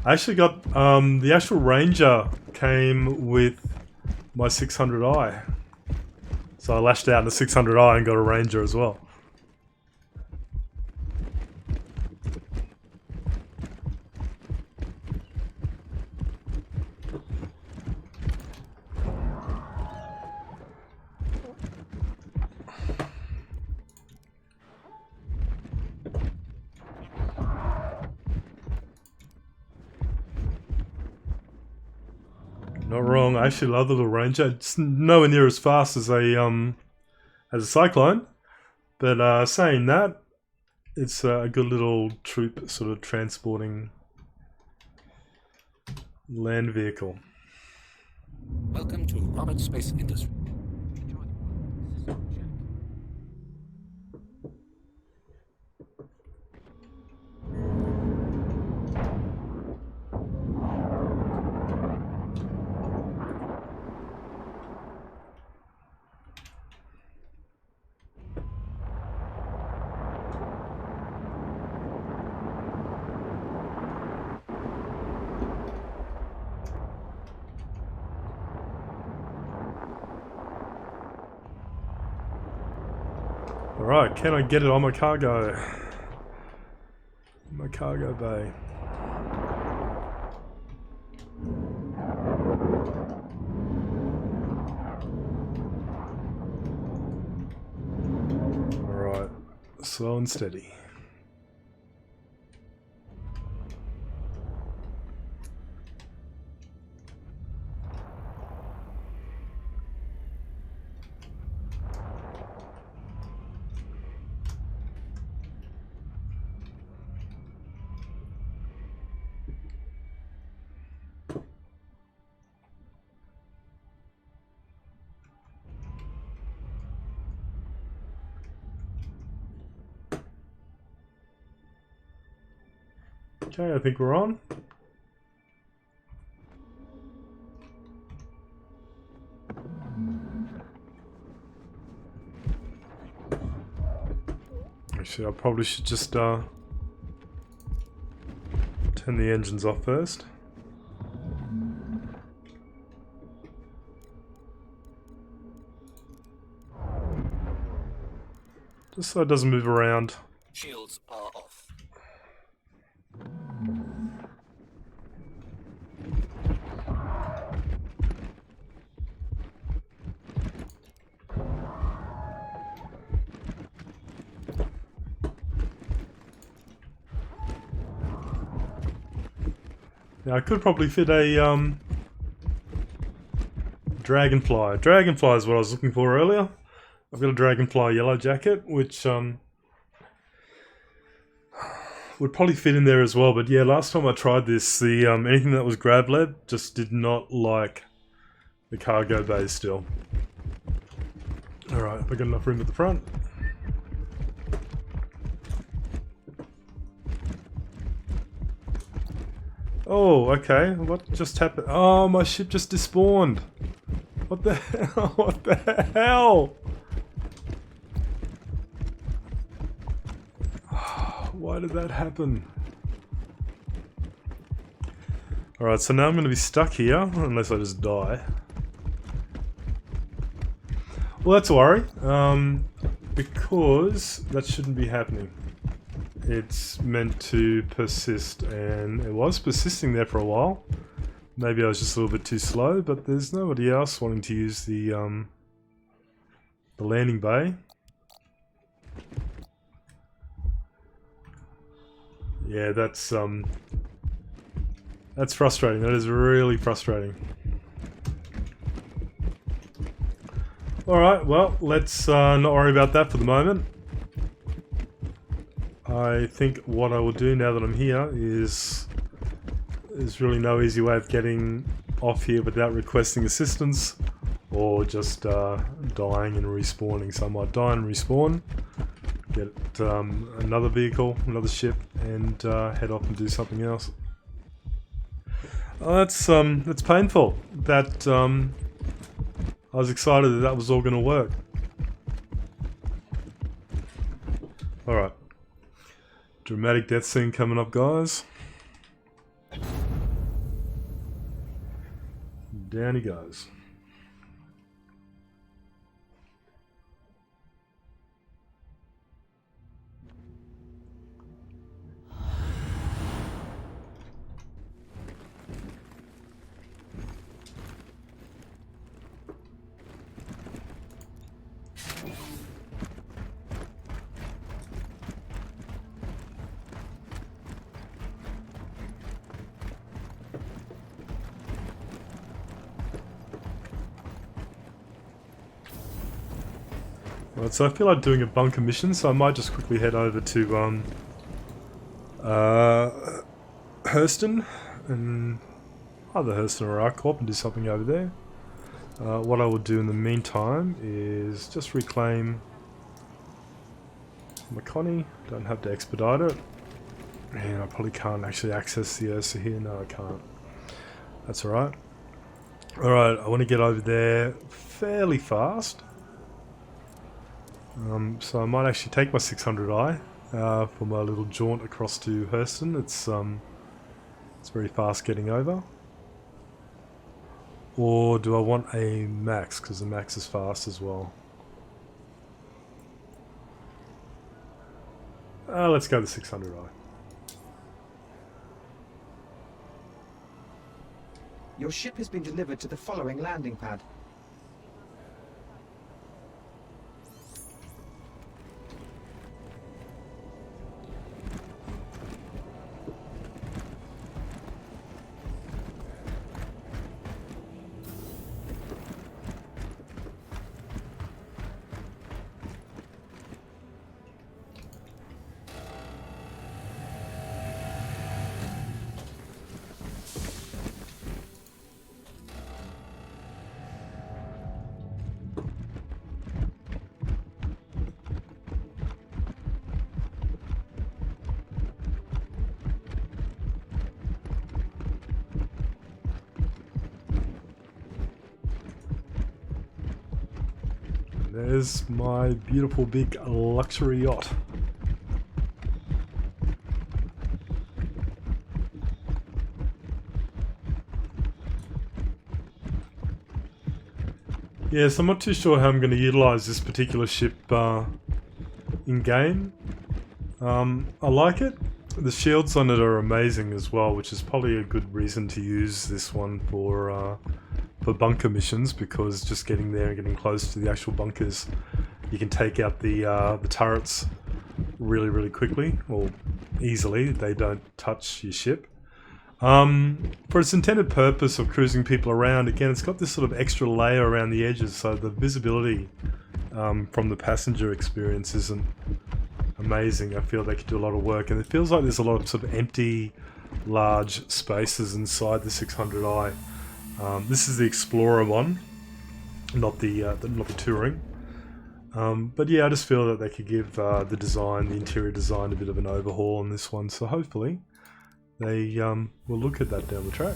I actually got, the actual Ranger came with my 600i. So I lashed out in the 600i and got a Ranger as well. Not wrong. I actually love the little Ranger. It's nowhere near as fast as a Cyclone, but saying that, it's a good little troop sort of transporting land vehicle. Welcome to Roberts Space Industries. Enjoy the ride. Alright, can I get it on my cargo? My cargo bay. Alright, slow and steady. Okay, I think we're on. Actually, I probably should just turn the engines off first. Just so it doesn't move around. Shields are off. Now I could probably fit a dragonfly. Dragonfly is what I was looking for earlier. I've got a dragonfly yellow jacket, which would probably fit in there as well. But yeah, last time I tried this, the anything that was grab led just did not like the cargo bay still. All right, we got enough room at the front. Oh, okay. What just happened? Oh, my ship just despawned. What the hell? What the hell? Why did that happen? Alright, so now I'm going to be stuck here, unless I just die. Well, that's a worry, because that shouldn't be happening. It's meant to persist, and it was persisting there for a while. Maybe I was just a little bit too slow, but there's nobody else wanting to use the landing bay. Yeah, that's frustrating. That is really frustrating. Alright, well, let's not worry about that for the moment. I think what I will do now that I'm here is there's really no easy way of getting off here without requesting assistance or just dying and respawning. So I might die and respawn, get another vehicle, another ship, and head off and do something else. Oh, that's painful. That I was excited that that was all going to work. All right, dramatic death scene coming up, guys. Down he goes. Right, so I feel like doing a bunker mission, so I might just quickly head over to Hurston and either Hurston or Arcorp and do something over there. What I will do in the meantime is just reclaim McConney. Don't have to expedite it. And I probably can't actually access the Ursa here. No, I can't. That's alright. Alright, I want to get over there fairly fast. So I might actually take my 600i for my little jaunt across to Hurston. It's very fast getting over. Or do I want a Max? Because the Max is fast as well. Let's go the 600i. Your ship has been delivered to the following landing pad. There's my beautiful big luxury yacht. Yes, I'm not too sure how I'm going to utilize this particular ship in game. I like it. The shields on it are amazing as well, which is probably a good reason to use this one for bunker missions, because just getting there and getting close to the actual bunkers, you can take out the turrets really quickly, or easily. They don't touch your ship. For its intended purpose of cruising people around, again, it's got this sort of extra layer around the edges, so the visibility from the passenger experience isn't amazing. I feel they could do a lot of work, and it feels like there's a lot of sort of empty, large spaces inside the 600i. This is the Explorer one, not the Touring. But yeah, I just feel that they could give the interior design, a bit of an overhaul on this one. So hopefully they will look at that down the track.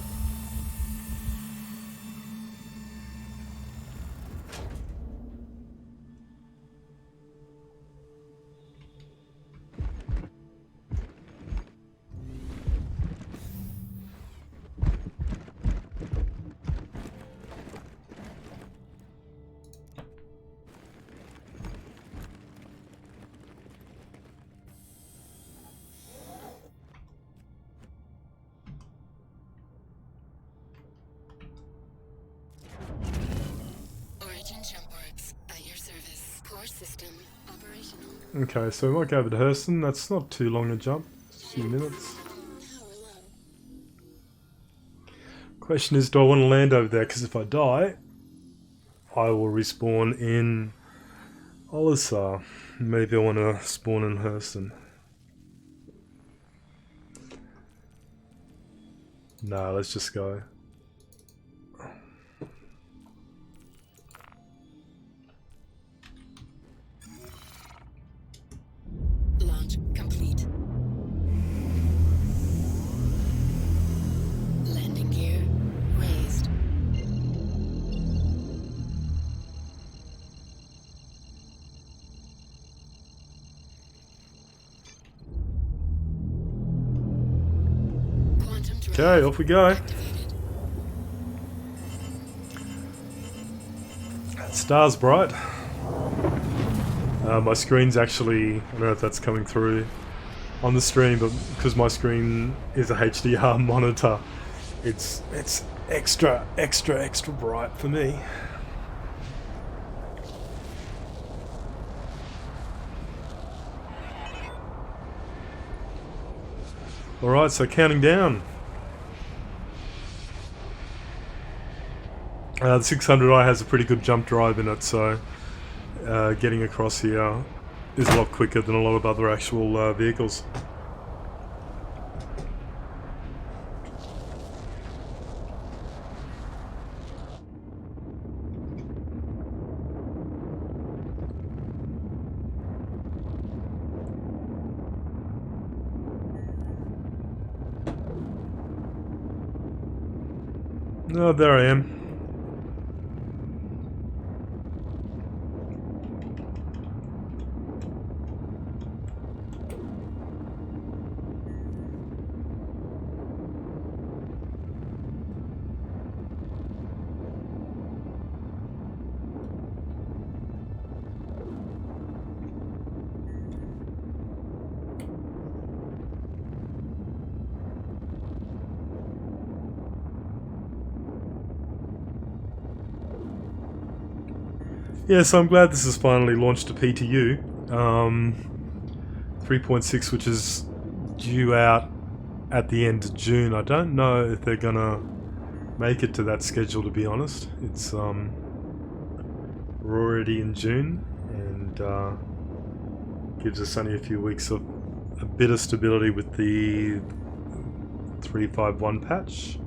Origin jump works at your service. Core system operational. Okay, so we might go over to Hurston. That's not too long a jump, just a few minutes. Power low. Question is, do I want to land over there? Because if I die, I will respawn in Olisar. Maybe I want to spawn in Hurston. No, let's just go. Launch complete. Landing gear raised. Quantum drive Okay, off we go. activated. Stars bright. My screen's actually, I don't know if that's coming through on the stream, but because my screen is a HDR monitor, it's extra bright for me. Alright, so counting down. The 600i has a pretty good jump drive in it, so getting across here is a lot quicker than a lot of other actual vehicles. Oh, there I am. Yeah, so I'm glad this has finally launched a PTU. 3.6, which is due out at the end of June. I don't know if they're gonna make it to that schedule, to be honest. It's we're already in June, and gives us only a few weeks of a bit of stability with the 351 patch.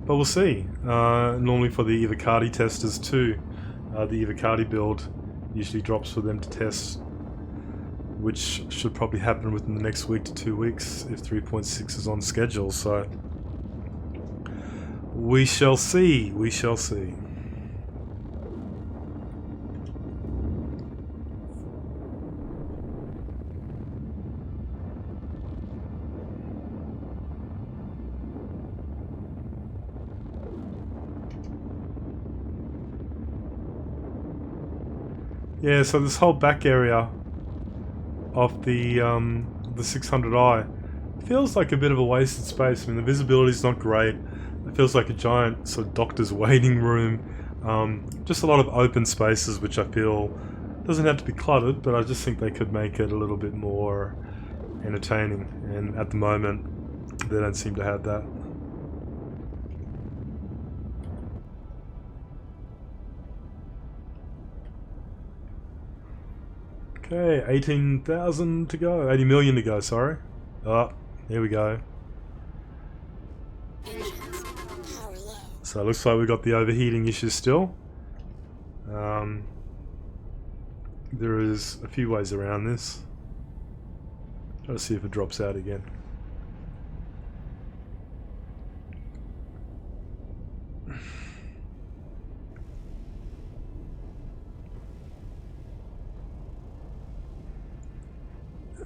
But we'll see. Normally for the Evocati testers too, the Evocati build usually drops for them to test, which should probably happen within the next week to 2 weeks if 3.6 is on schedule. So we shall see. We shall see. Yeah, so this whole back area of the 600i feels like a bit of a wasted space. I mean, the visibility's not great. It feels like a giant sort of doctor's waiting room. Just a lot of open spaces, which I feel doesn't have to be cluttered, but I just think they could make it a little bit more entertaining. And at the moment, they don't seem to have that. Okay, 18,000 to go. 80 million to go, sorry. Oh, here we go. Engines. Power low. So it looks like we've got the overheating issue still. There is a few ways around this. Try to see if it drops out again.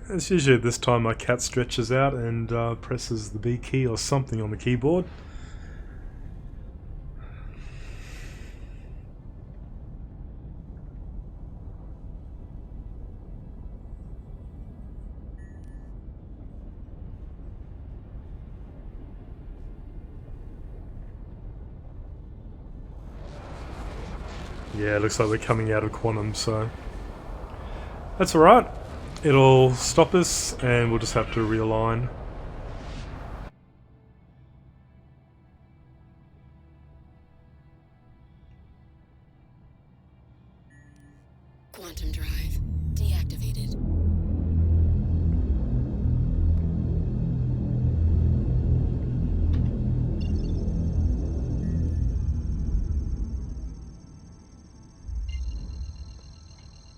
It's usually at this time my cat stretches out and presses the B key or something on the keyboard. Yeah, it looks like we're coming out of quantum, so that's alright. It'll stop us and we'll just have to realign. Quantum drive deactivated.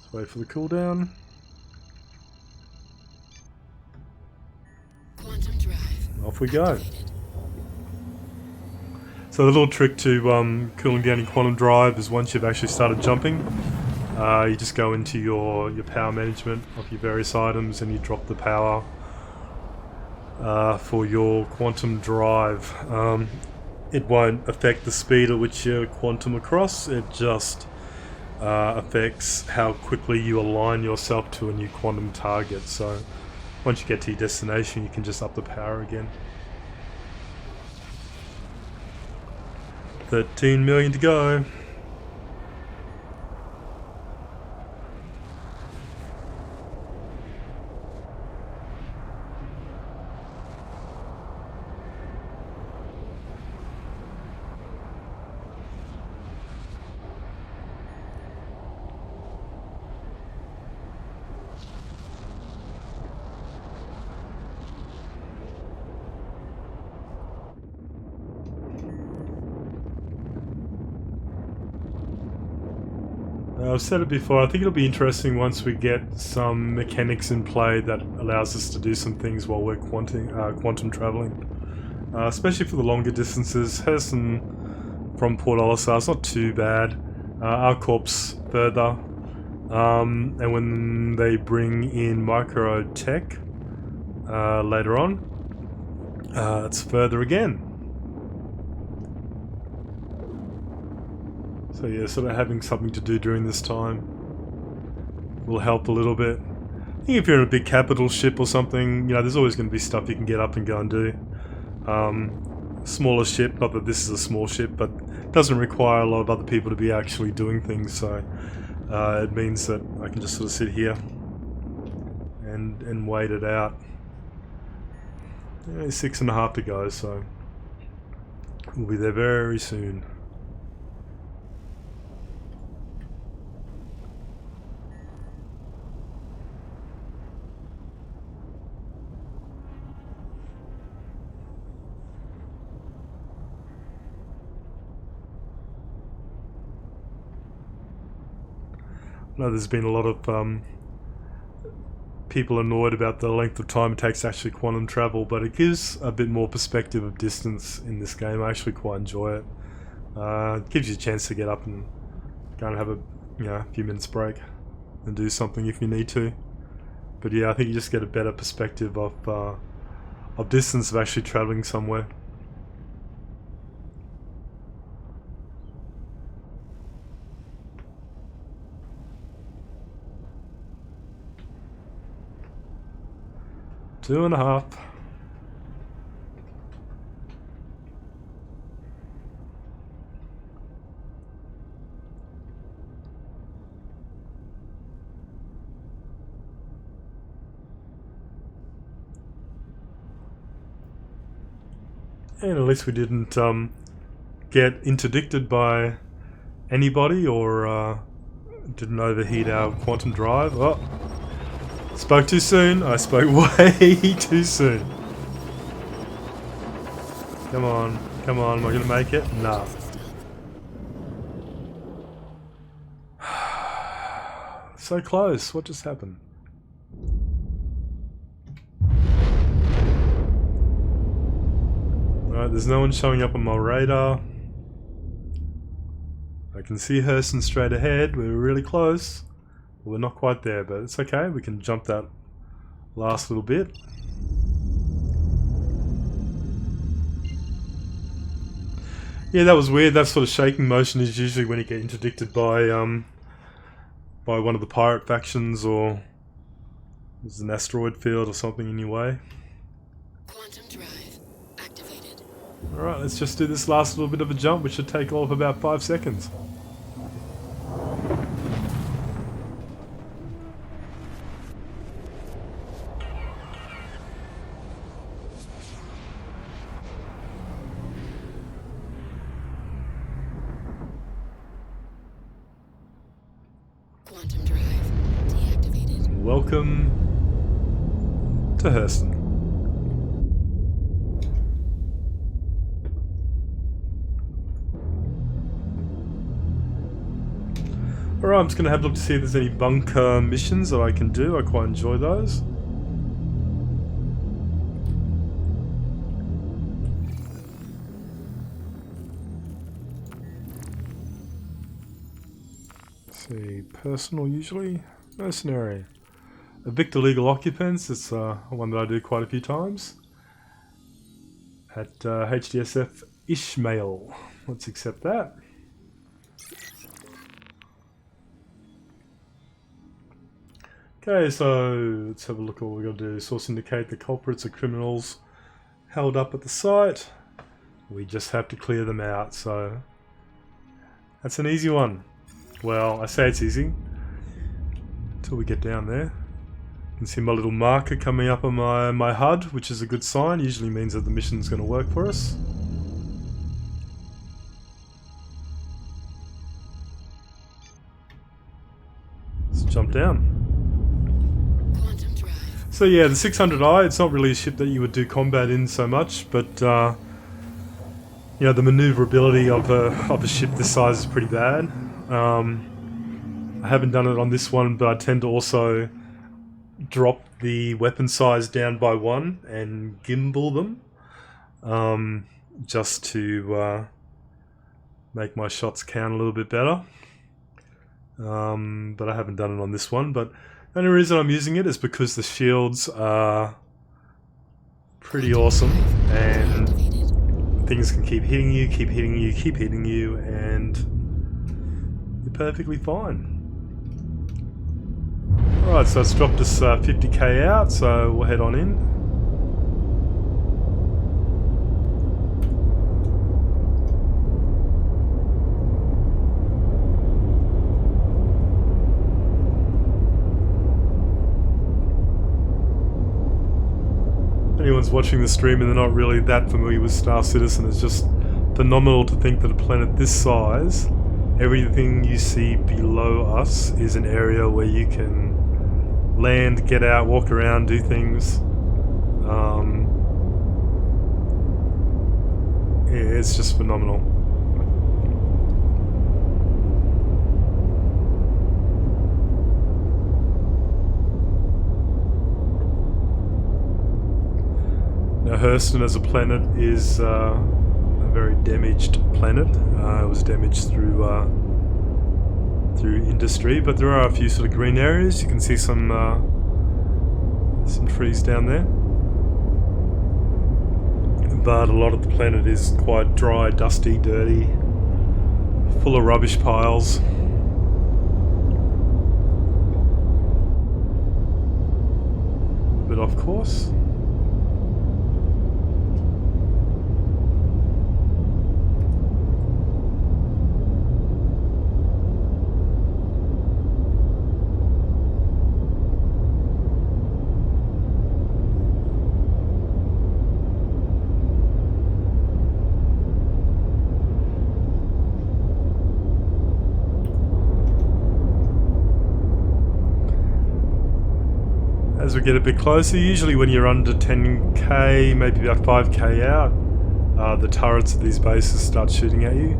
Let's wait for the cooldown. Quantum drive Off we go. activated. So the little trick to cooling down in quantum drive is once you've actually started jumping, you just go into your power management of your various items and you drop the power for your quantum drive. It won't affect the speed at which you quantum across, it just affects how quickly you align yourself to a new quantum target. So once you get to your destination, you can just up the power again. 13 million to go. I've said it before, I think it'll be interesting once we get some mechanics in play that allows us to do some things while we're quantum traveling. Especially for the longer distances. Harrison from Port Olisar is not too bad. Our corp's further. And when they bring in micro tech later on, it's further again. So yeah, sort of having something to do during this time will help a little bit. I think if you're in a big capital ship or something, you know, there's always going to be stuff you can get up and go and do. Smaller ship, not that this is a small ship, but it doesn't require a lot of other people to be actually doing things, so it means that I can just sort of sit here and wait it out. Yeah, 6.5 to go, so we'll be there very soon. I know there's been a lot of people annoyed about the length of time it takes to actually quantum travel, but it gives a bit more perspective of distance in this game. I actually quite enjoy it. It gives you a chance to get up and go and have a few minutes break and do something if you need to. But yeah, I think you just get a better perspective of distance of actually traveling somewhere. 2.5. And at least we didn't get interdicted by anybody or didn't overheat our quantum drive. Oh, spoke too soon. I spoke way too soon. Come on, come on. Am I gonna make it? Nah. So close. What just happened? Alright, there's no one showing up on my radar. I can see Hurston straight ahead. We're really close. We're not quite there, but it's okay. We can jump that last little bit. Yeah, that was weird. That sort of shaking motion is usually when you get interdicted by one of the pirate factions, or there's an asteroid field or something in your way. Quantum drive activated. Alright, let's just do this last little bit of a jump, which should take off about 5 seconds. Quantum drive deactivated. Welcome to Hurston. Alright, I'm just going to have a look to see if there's any bunker missions that I can do. I quite enjoy those. Let's see, personal usually, mercenary. Evict illegal occupants, it's one that I do quite a few times. At HDSF Ishmael, let's accept that. Okay, so let's have a look at what we're going to do. Source indicate the culprits are criminals held up at the site. We just have to clear them out, so that's an easy one. Well, I say it's easy until we get down there. You can see my little marker coming up on my HUD, which is a good sign. Usually means that the mission's going to work for us. Let's jump down. So yeah, the 600i, it's not really a ship that you would do combat in so much, but you know, the maneuverability of a ship this size is pretty bad. I haven't done it on this one, but I tend to also drop the weapon size down by 1 and gimbal them, just to make my shots count a little bit better. But I haven't done it on this one. But the only reason I'm using it is because the shields are pretty awesome, and things can keep hitting you, keep hitting you, keep hitting you, and you're perfectly fine. Alright, so it's dropped us 50k out, so we'll head on in. Anyone's watching the stream and they're not really that familiar with Star Citizen, it's just phenomenal to think that a planet this size, everything you see below us is an area where you can land, get out, walk around, do things. It's just phenomenal. Now Hurston as a planet is a very damaged planet. It was damaged through industry, but there are a few sort of green areas. You can see some trees down there, but a lot of the planet is quite dry, dusty, dirty, full of rubbish piles. A bit off course. as we get a bit closer, usually when you're under 10k, maybe about 5k out, the turrets of these bases start shooting at you.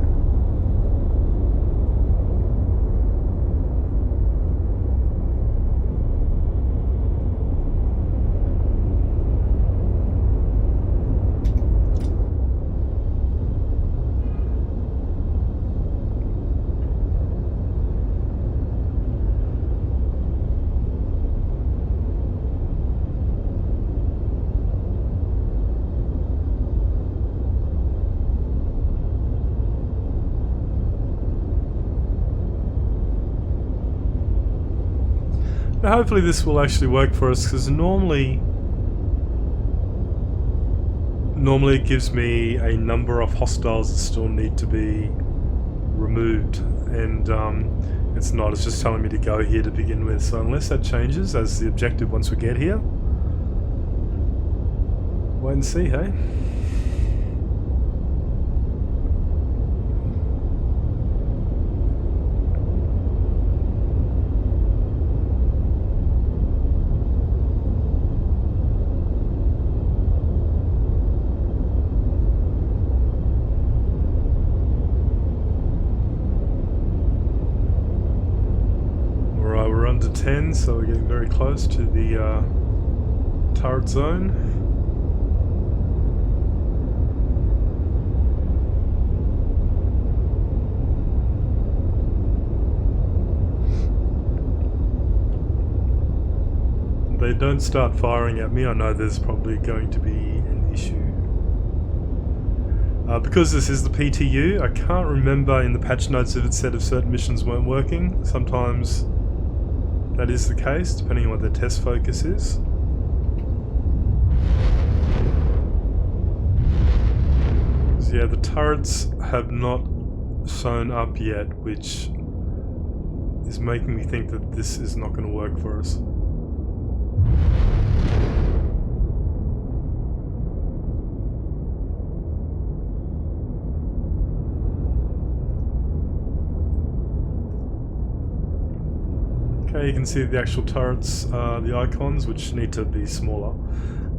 Now hopefully this will actually work for us, because normally it gives me a number of hostiles that still need to be removed, and it's not, it's just telling me to go here to begin with. So unless that changes as the objective once we get here, wait and see, hey? Under 10, so we're getting very close to the turret zone. They don't start firing at me, I know there's probably going to be an issue. Because this is the PTU, I can't remember in the patch notes if it said if certain missions weren't working. Sometimes that is the case, depending on what their test focus is. So yeah, the turrets have not shown up yet, which is making me think that this is not going to work for us. Okay, you can see the actual turrets, the icons, which need to be smaller,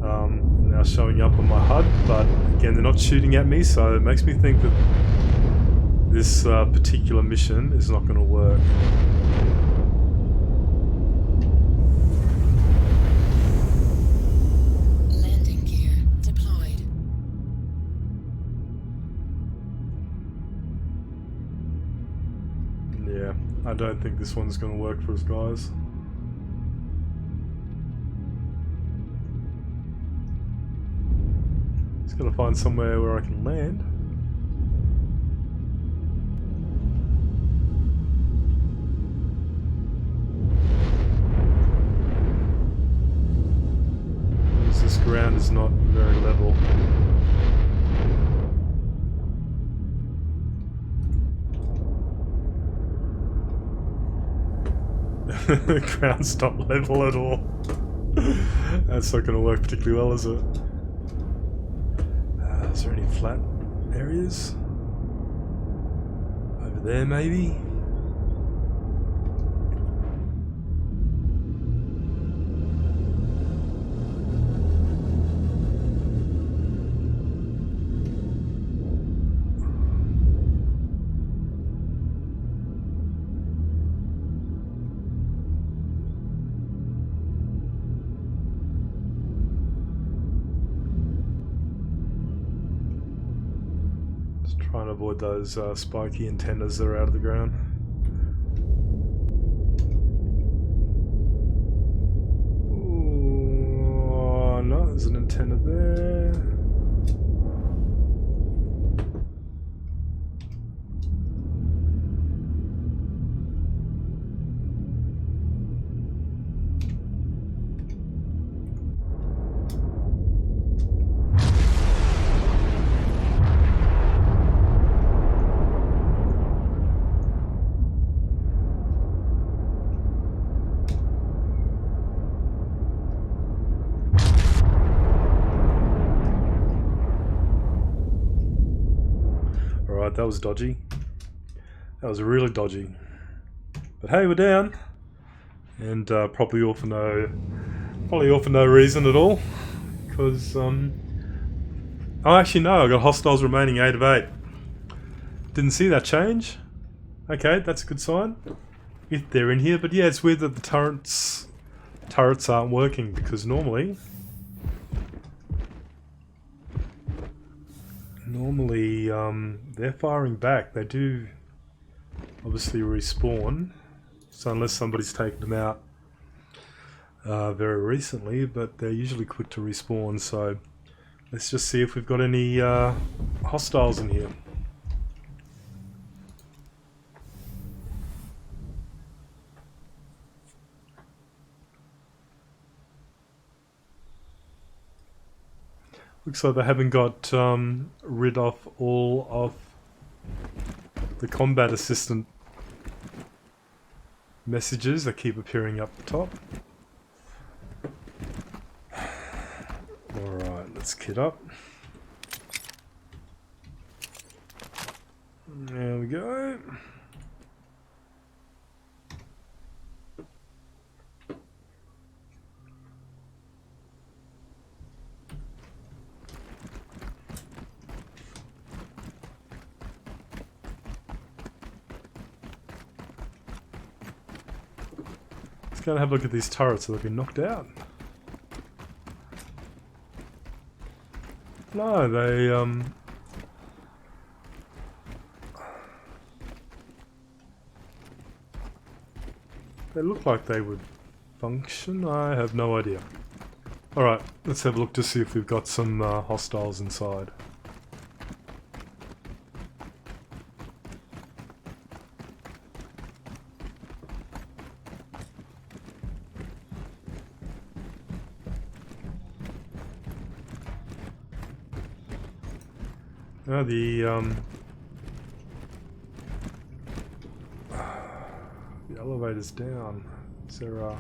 now showing up on my HUD, but again they're not shooting at me, so it makes me think that this particular mission is not going to work. Landing gear deployed. Yeah, I don't think this one's going to work for us, guys. Just gotta find somewhere where I can land. Because this ground is not very level. The ground's not level at all. That's not going to work particularly well, is it? Is there any flat areas? Over there, maybe? Trying to avoid those spiky antennas that are out of the ground. Ooh, no, there's an antenna there. Alright, that was dodgy. That was really dodgy. But hey, we're down. And probably all for no Probably all for no reason at all. Because, oh, actually, no, I got hostiles remaining 8 of 8. Didn't see that change. Okay, that's a good sign. If they're in here, but yeah, it's weird that the turrets aren't working, because normally they're firing back. They do obviously respawn, so unless somebody's taken them out very recently, but they're usually quick to respawn. So let's just see if we've got any hostiles in here. Looks like they haven't got rid of all of the combat assistant messages that keep appearing up the top. Alright, let's kit up. There we go. Let's go and have a look at these turrets that have been knocked out. No, they look like they would function. I have no idea. Alright, let's have a look to see if we've got some hostiles inside. Now the elevator's down. Is there a...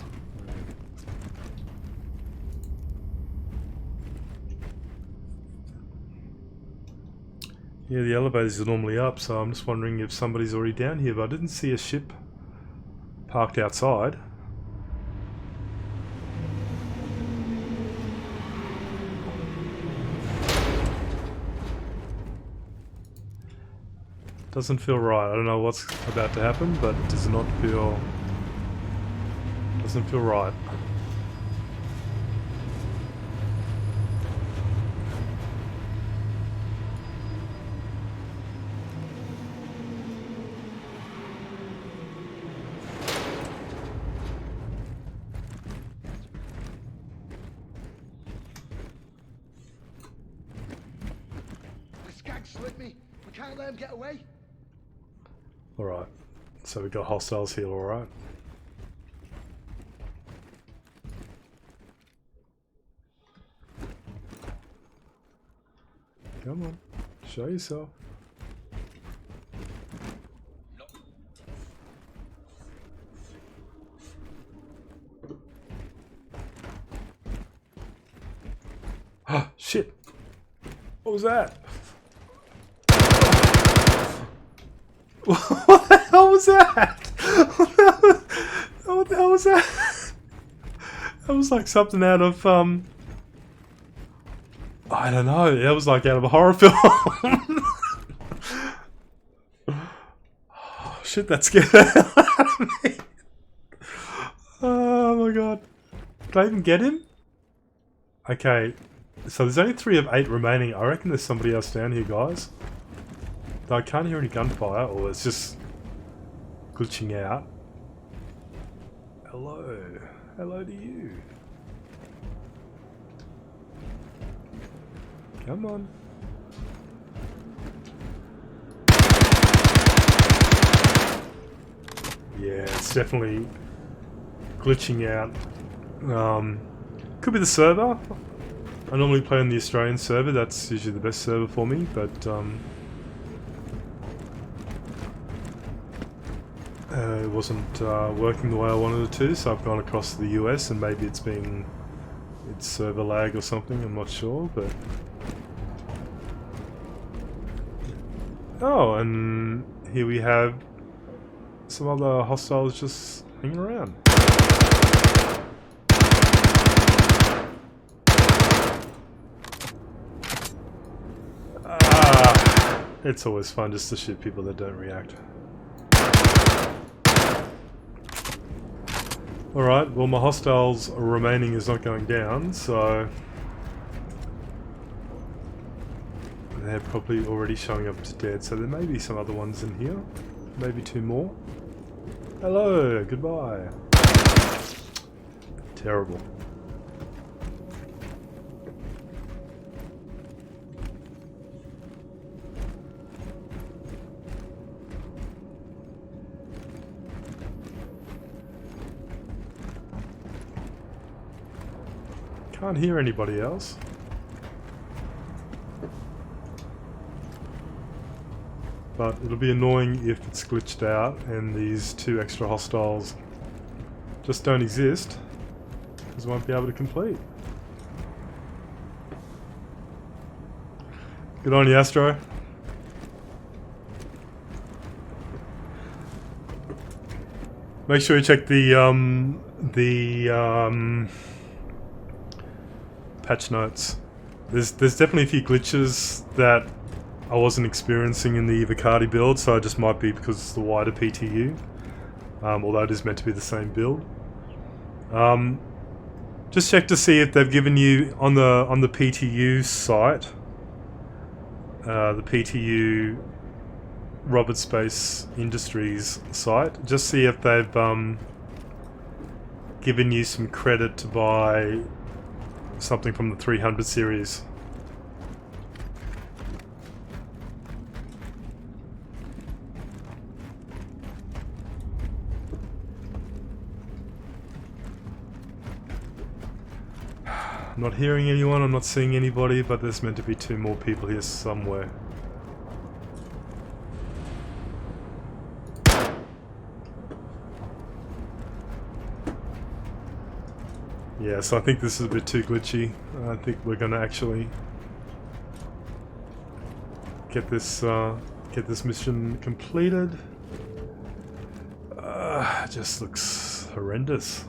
Yeah, the elevators are normally up, so I'm just wondering if somebody's already down here, but I didn't see a ship parked outside. Doesn't feel right. I don't know what's about to happen, but it does not feel... doesn't feel right. The skag slipped me. We can't let him get away. Alright, so we got hostiles here, alright. Come on, show yourself. Ah, shit! What was that? What the hell was that? What the hell was that? That was like something out of, I don't know, that was like out of a horror film. Oh, shit, that scared the hell out of me. Oh my god. Did I even get him? Okay, so there's only 3 of 8 remaining. I reckon there's somebody else down here, guys. I can't hear any gunfire, or it's just glitching out. Hello. Hello to you. Come on. Yeah, it's definitely glitching out. Could be the server. I normally play on the Australian server, that's usually the best server for me, but it wasn't working the way I wanted it to, so I've gone across to the US, and maybe it's server lag or something, I'm not sure, but... Oh, and here we have some other hostiles just hanging around. It's always fun just to shoot people that don't react. Alright, well my hostiles remaining is not going down, so they're probably already showing up as dead, so there may be some other ones in here. Maybe 2 more. Hello, goodbye. Terrible. Can't hear anybody else. But it'll be annoying if it's glitched out and these 2 extra hostiles just don't exist, because I won't be able to complete. Good on you, Astro. Make sure you check the patch notes. There's definitely a few glitches that I wasn't experiencing in the Vicardi build, so it just might be because it's the wider PTU, although it is meant to be the same build. Just check to see if they've given you on the PTU site, the PTU Robert Space Industries site. Just see if they've given you some credit to buy something from the 300 series. I'm not hearing anyone, I'm not seeing anybody, but there's meant to be 2 more people here somewhere. Yeah, so I think this is a bit too glitchy. I think we're gonna actually get this mission completed. It just looks horrendous.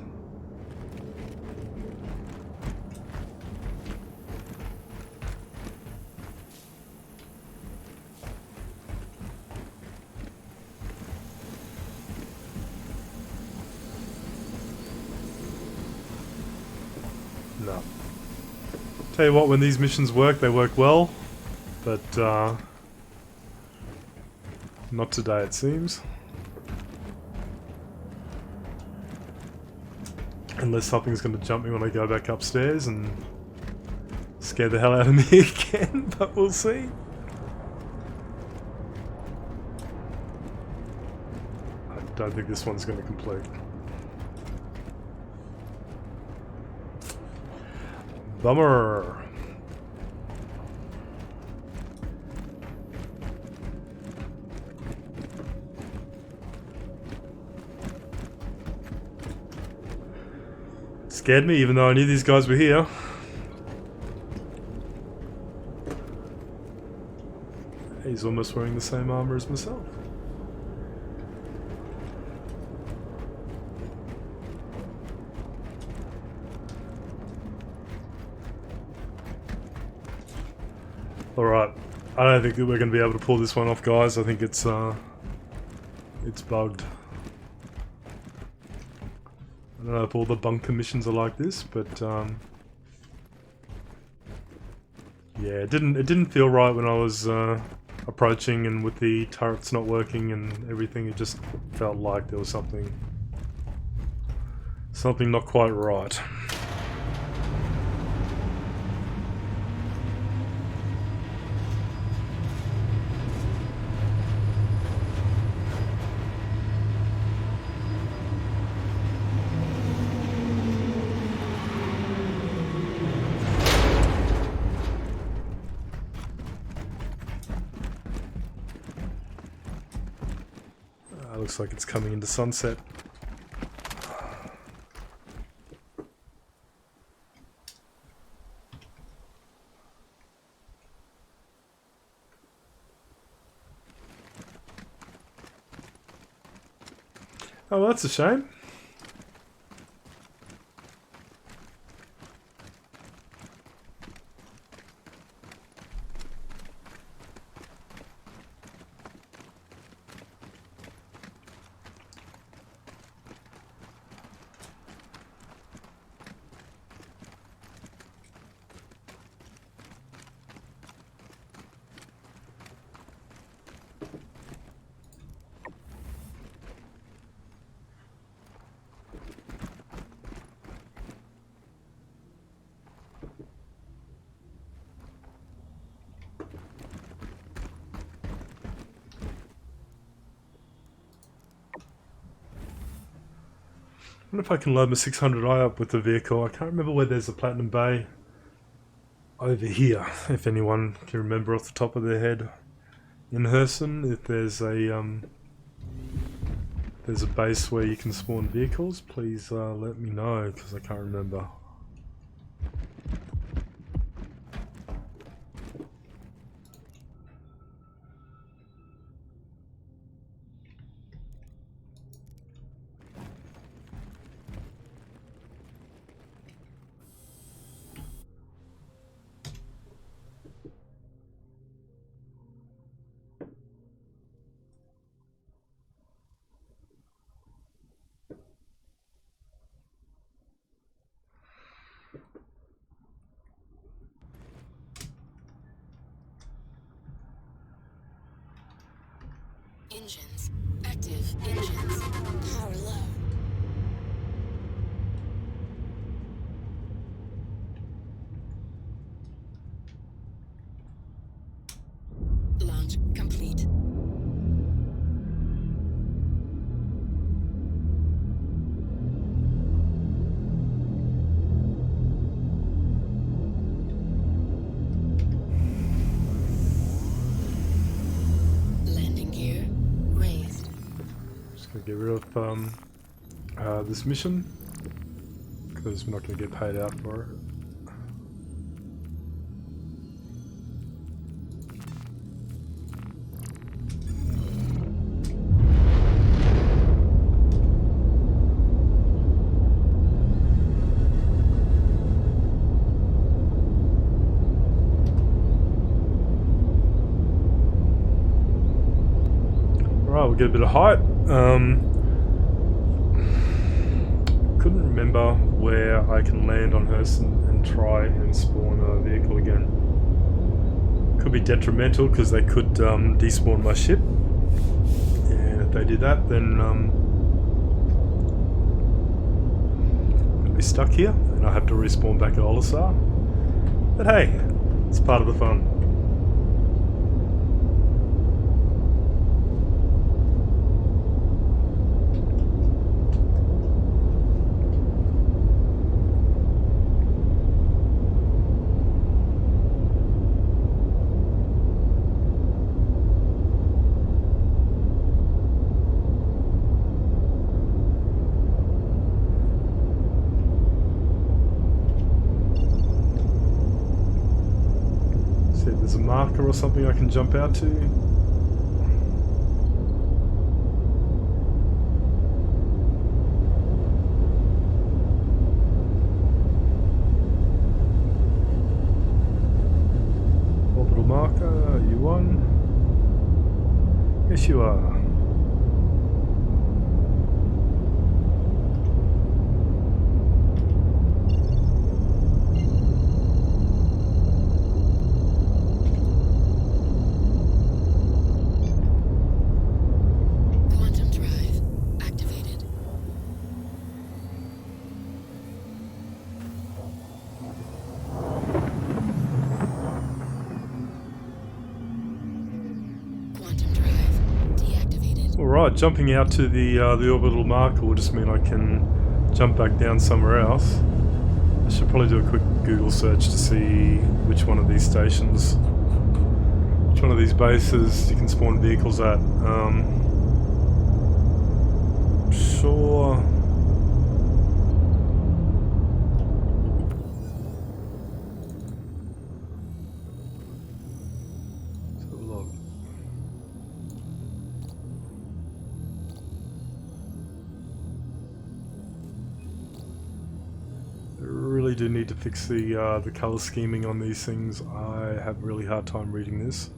No. Tell you what, when these missions work, they work well, but not today it seems. Unless something's going to jump me when I go back upstairs and scare the hell out of me again, but we'll see. I don't think this one's going to complete. Bummer. Scared me even though I knew these guys were here. He's almost wearing the same armor as myself. Alright, I don't think that we're going to be able to pull this one off, guys. I think it's bugged. I don't know if all the bunker missions are like this, but yeah, it didn't feel right when I was approaching, and with the turrets not working and everything, it just felt like there was something not quite right. Looks like it's coming into sunset. Oh, well, that's a shame. wonder if I can load my 600i up with the vehicle. I can't remember where there's a Platinum Bay over here, if anyone can remember off the top of their head. In Herson, if there's a base where you can spawn vehicles, please let me know, because I can't remember. Engines. Active. Engines. Power low. Launch complete. Landing gear raised. Just gonna get rid of this mission, because we're not gonna get paid out for it. Alright, we'll get a bit of height. Couldn't remember where I can land on Herson and try and spawn a vehicle again. Could be detrimental because they could despawn my ship. And if they did that, then I'll be stuck here and I have to respawn back at Olisar. But hey, it's part of the fun. There's a marker or something I can jump out to. Orbital marker, are you on? Yes you are. Alright, jumping out to the orbital marker will just mean I can jump back down somewhere else. I should probably do a quick Google search to see which one of these stations, which one of these bases you can spawn vehicles at. Sure. Let's have a look. Really do need to fix the color scheming on these things. I have a really hard time reading this.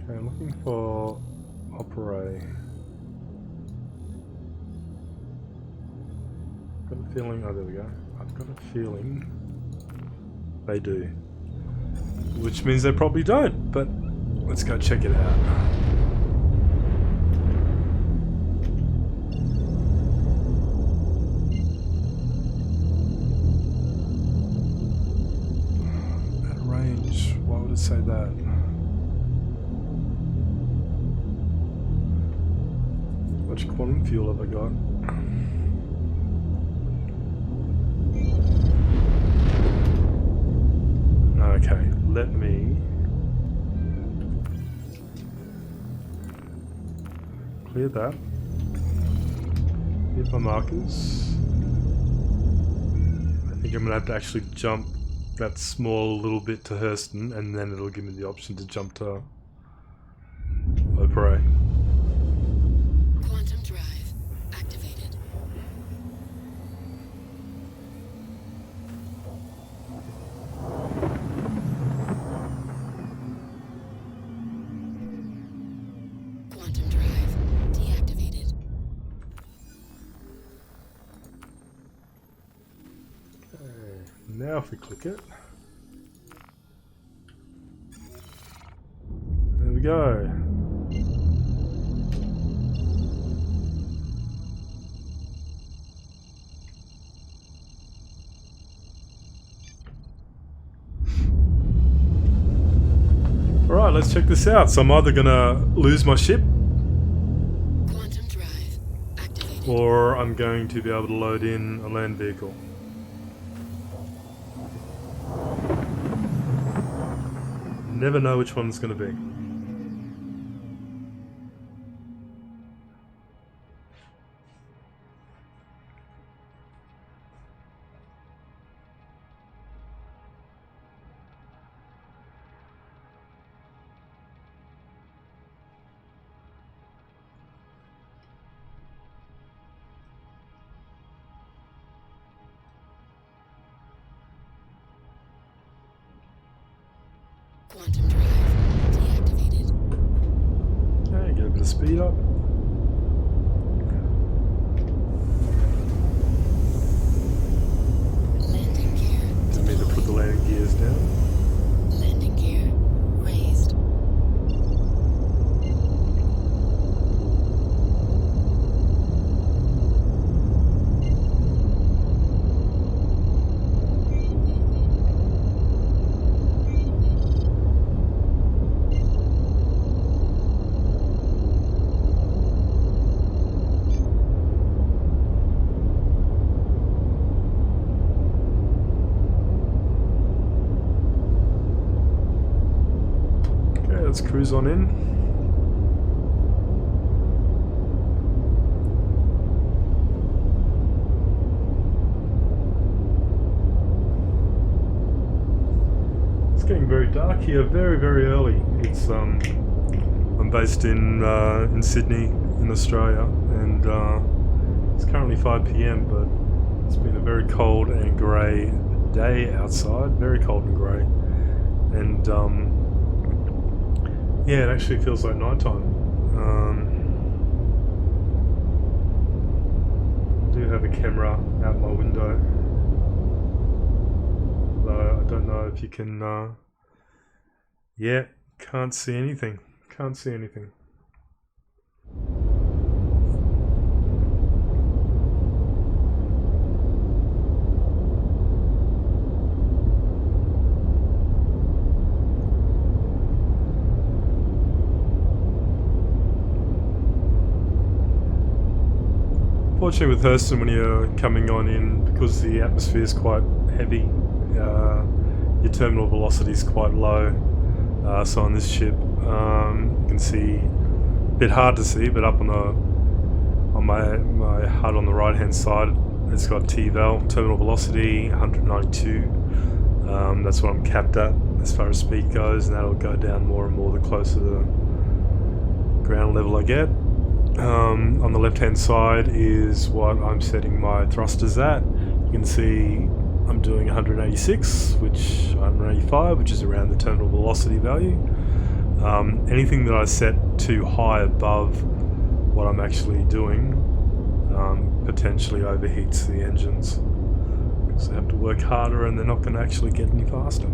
Okay, I'm looking for operate. Got a feeling, oh there we go. I've got a feeling they do. Which means they probably don't, but let's go check it out. did it say that? How much quantum fuel have I got? Okay, let me clear that. Hit my markers. I think I'm gonna have to actually jump that small little bit to Hurston, and then it'll give me the option to jump to Opera. Quantum drive activated. Quantum drive deactivated. Now if we click it, there we go. Alright, let's check this out. So I'm either gonna lose my ship, Quantum drive activated. or I'm going to be able to load in a land vehicle. Never know which one it's going to be. Quantum drive deactivated. Okay, get a bit of speed up. Landing gear Didn't mean to put the landing gears down. Landing gear raised. Okay, let's cruise on in. It's getting very dark here, very, very early. It's I'm based in Sydney, in Australia, and it's currently 5 p.m. But it's been a very cold and grey day outside, very cold and grey, and yeah, it actually feels like nighttime. I do have a camera out my window, though I don't know if you can. Yeah, can't see anything. Can't see anything. Fortunately with Hurston, when you're coming on in, because the atmosphere is quite heavy, your terminal velocity is quite low. So on this ship, you can see, a bit hard to see, but up on my HUD on the right hand side, it's got TVAL, terminal velocity 192. That's what I'm capped at as far as speed goes, and that'll go down more and more the closer to ground level I get. On the left hand side is what I'm setting my thrusters at. You can see I'm doing 186, 185, which is around the terminal velocity value. Anything that I set too high above what I'm actually doing potentially overheats the engines, because they have to work harder and they're not going to actually get any faster.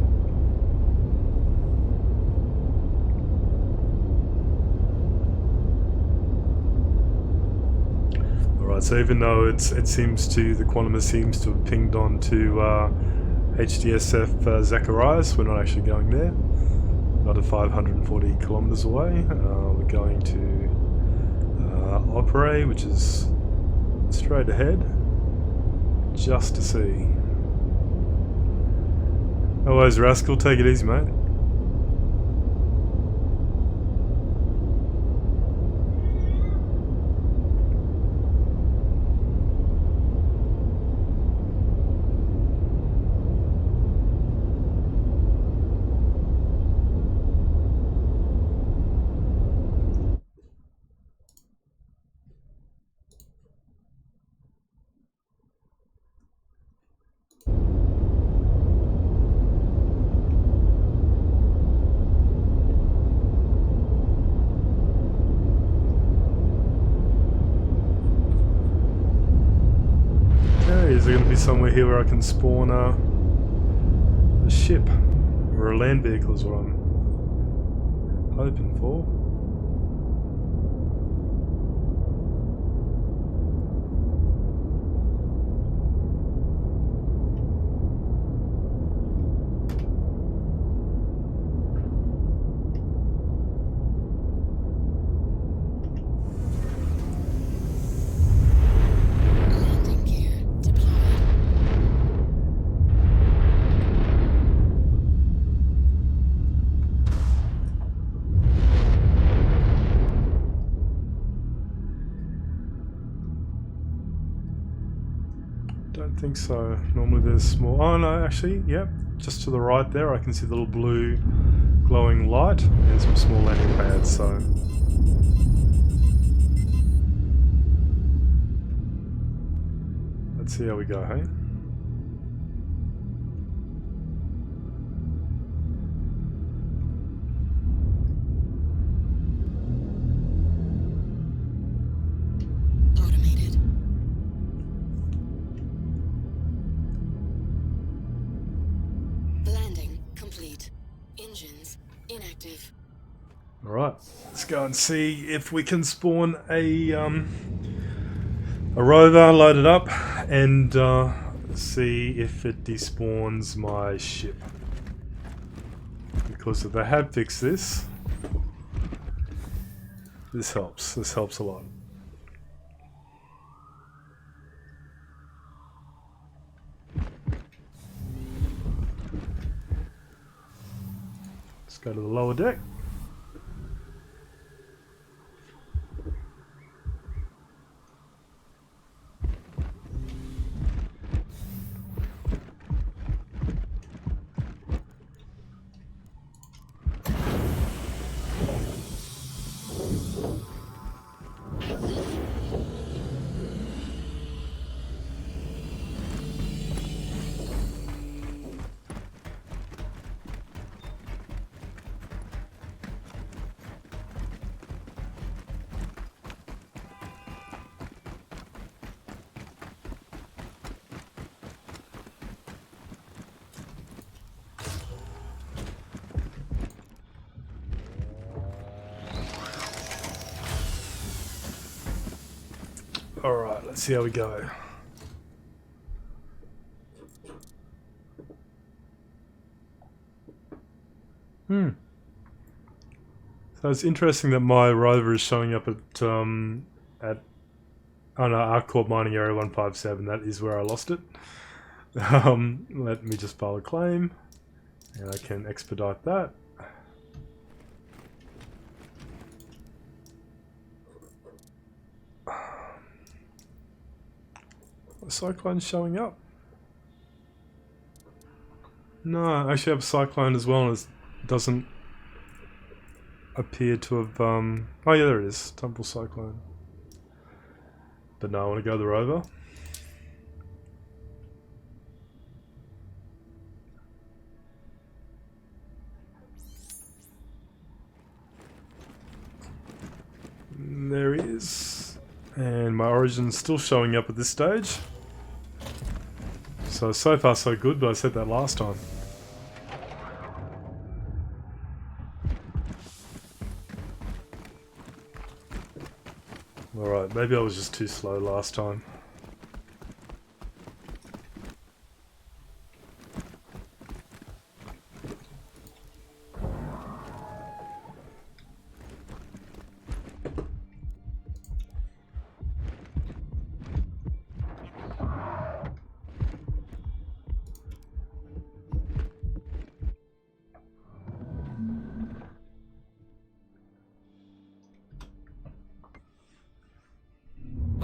Alright, so even though the Quantum seems to have pinged on to HDSF Zacharias, we're not actually going there. another 540 kilometers away. We're going to operate, which is straight ahead, just to see. Otherwise, Rascal, take it easy, mate. Is there going to be somewhere here where I can spawn a ship or a land vehicle is what I'm hoping for. Landing gear deployed. Don't think so. Normally there's small... Oh no, actually, yep. Just to the right there I can see the little blue glowing light and some small landing pads, so... Let's see how we go, hey? Automated. Landing complete. Engines inactive. Alright, let's go and see if we can spawn a rover, load it up, and see if it despawns my ship. Because if they have fixed this, this helps. This helps a lot. Let's go to the lower deck. Alright, let's see how we go. So it's interesting that my rover is showing up at oh no, Arccorp Mining Area 157. That is where I lost it. Let me just file a claim, and I can expedite that. The cyclone's showing up. No, I actually have a cyclone as well, and it doesn't appear to have. Oh yeah, there it is, Temple Cyclone. But no, I want to go to the rover. There he is, and my origin's still showing up at this stage. So far so good, but I said that last time. Alright, maybe I was just too slow last time.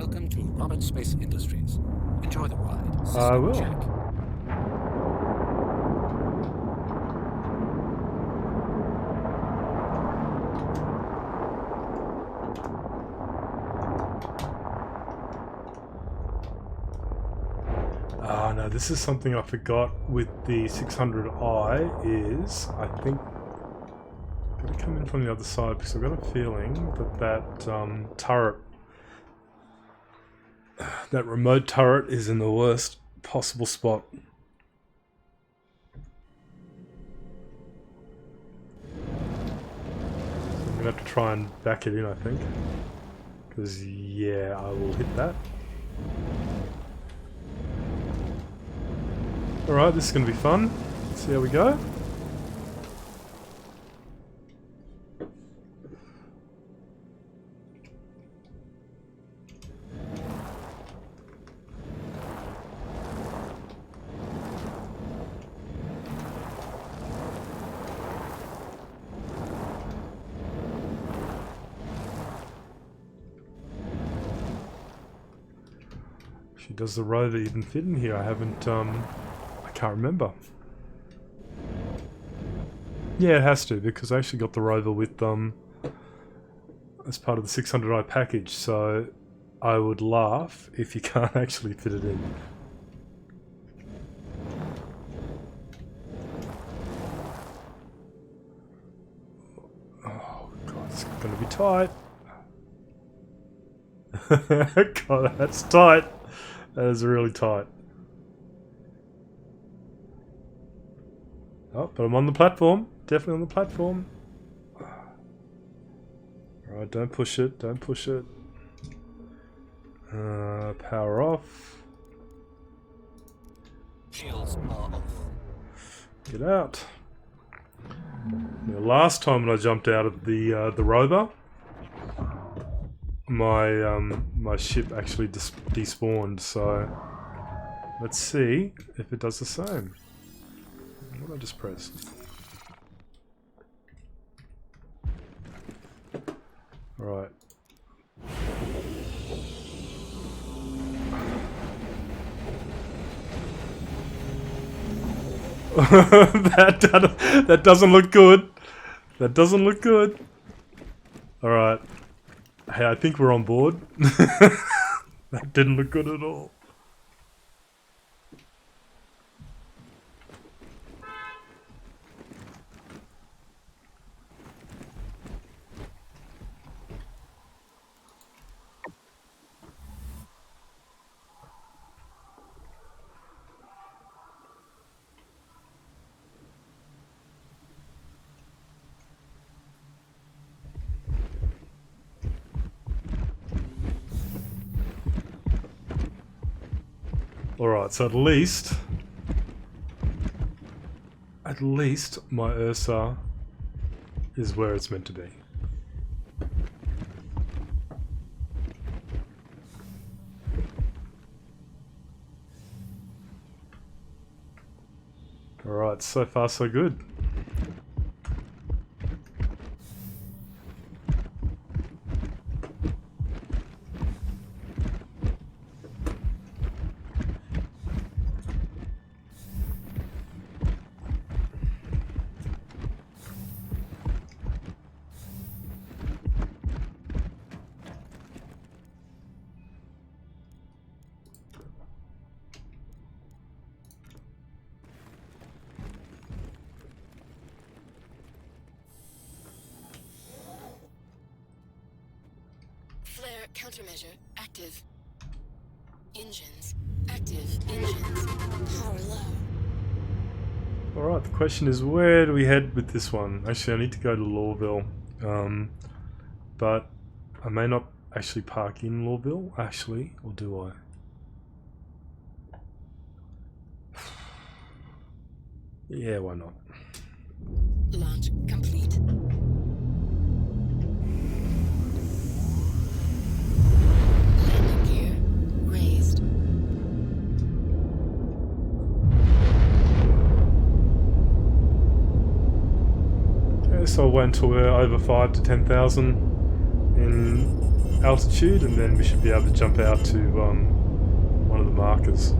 Welcome to Roberts Space Industries. Enjoy the ride. I System will. check. Oh no, this is something I forgot with the 600i is, I think, I'm going to come in from the other side because I've got a feeling that turret, that remote turret is in the worst possible spot. I'm going to have to try and back it in, I think. Because, yeah, I will hit that. Alright, this is going to be fun. Let's see how we go. Does the rover even fit in here? I haven't, I can't remember. Yeah, it has to, because I actually got the rover with, as part of the 600i package, so I would laugh if you can't actually fit it in. Oh god, it's gonna be tight. God, that's tight. That is really tight. Oh, but I'm on the platform. Definitely on the platform. Alright, don't push it. Don't push it. Power off. Shields are off. Get out. Now, last time when I jumped out of the rover, my ship actually despawned, so let's see if it does the same. What did I just press? Alright. that doesn't look good. That doesn't look good. Alright. Hey, I think we're on board. That didn't look good at all. Alright, so at least my Ursa is where it's meant to be. Alright, so far so good. Flare countermeasure active. Engines active. Engines power low. Alright, the question is, where do we head with this one? Actually, I need to go to Lawville. But I may not actually park in Lawville, actually, or do I? Yeah, why not? Launch complete. Landing gear raised. Okay, so I wait until we're over 5 to 10,000. in altitude, and then we should be able to jump out to one of the markers.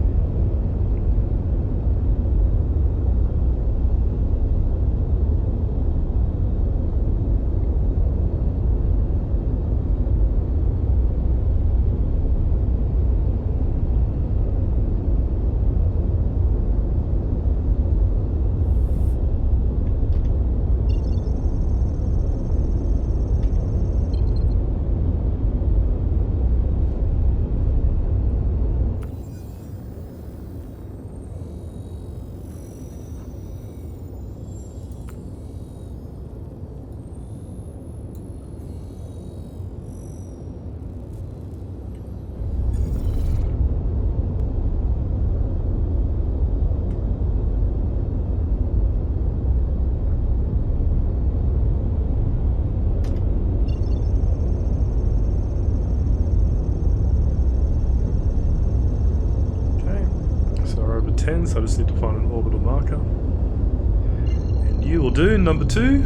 So I just need to find an orbital marker. And you will do number 2.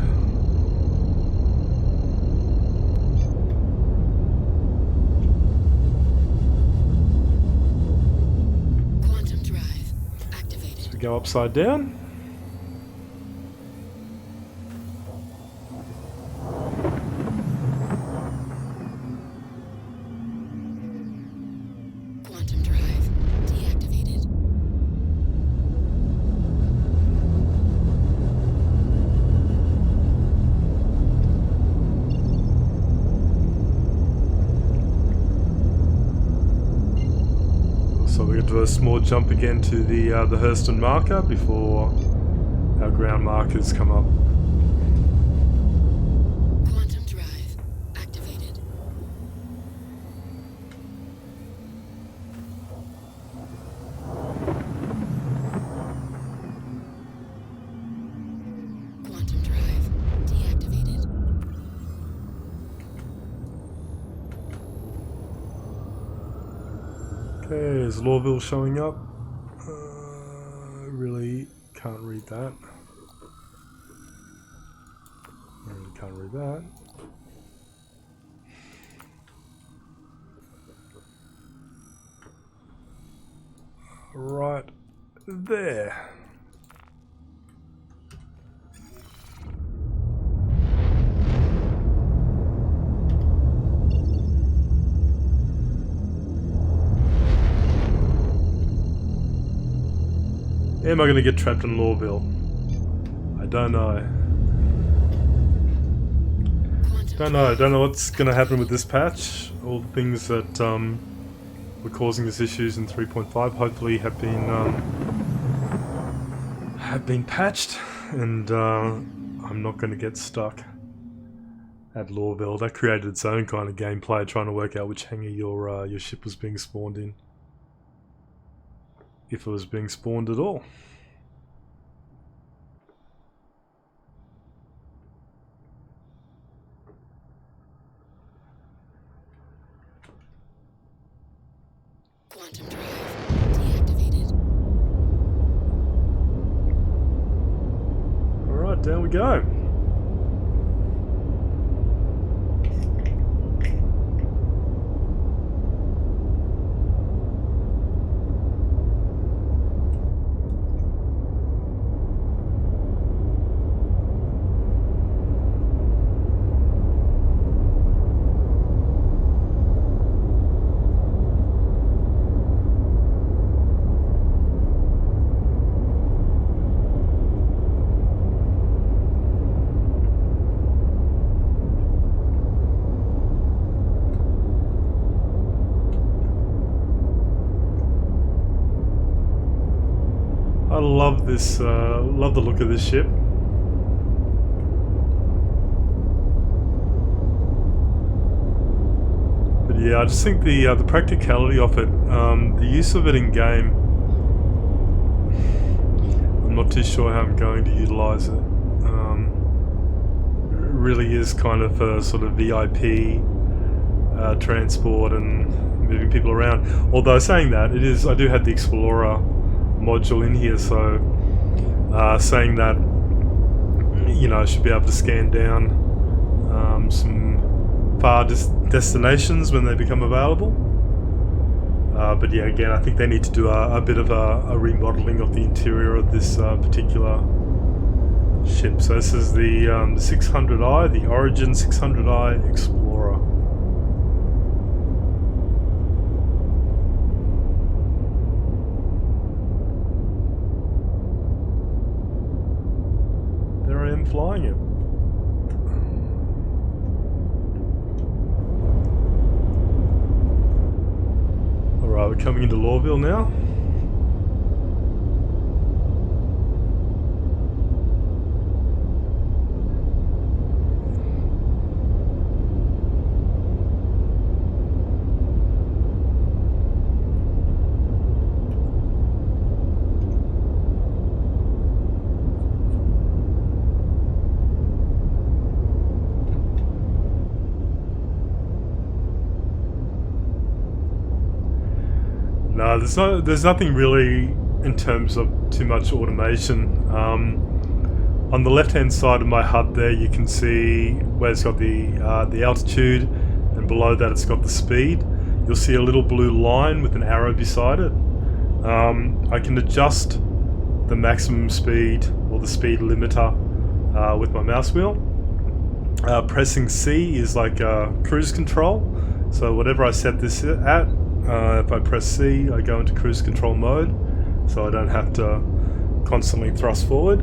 Quantum drive activated. So we go upside down. Quantum drive deactivated. So we're going to do a small jump again to the Hurston marker before our ground markers come up. Quantum drive activated. Quantum drive deactivated. Okay, is Lawville showing up? Really can't read that. I really can't read that. Right there. Am I going to get trapped in Lawville? I don't know. Don't know what's going to happen with this patch. All the things that were causing these issues in 3.5 hopefully have been patched, and I'm not going to get stuck at Lawville. That created its own kind of gameplay, trying to work out which hangar your ship was being spawned in. If it was being spawned at all. Quantum drive deactivated. Alright, down we go. I love this, love the look of this ship. But yeah, I just think the practicality of it, the use of it in game, I'm not too sure how I'm going to utilize it. It really is kind of a sort of VIP transport and moving people around. Although saying that, I do have the Explorer module in here, so saying that, you know, I should be able to scan down some far destinations when they become available. But yeah, again, I think they need to do a bit of a remodeling of the interior of this particular ship. So this is the 600i, the Origin 600i Explorer. There I am flying it. Alright, we're coming into Lorville now. No, there's nothing really in terms of too much automation. On the left-hand side of my HUD there, you can see where it's got the altitude, and below that it's got the speed. You'll see a little blue line with an arrow beside it. I can adjust the maximum speed or the speed limiter with my mouse wheel. Pressing C is like cruise control. So whatever I set this at, if I press C, I go into cruise control mode, so I don't have to constantly thrust forward.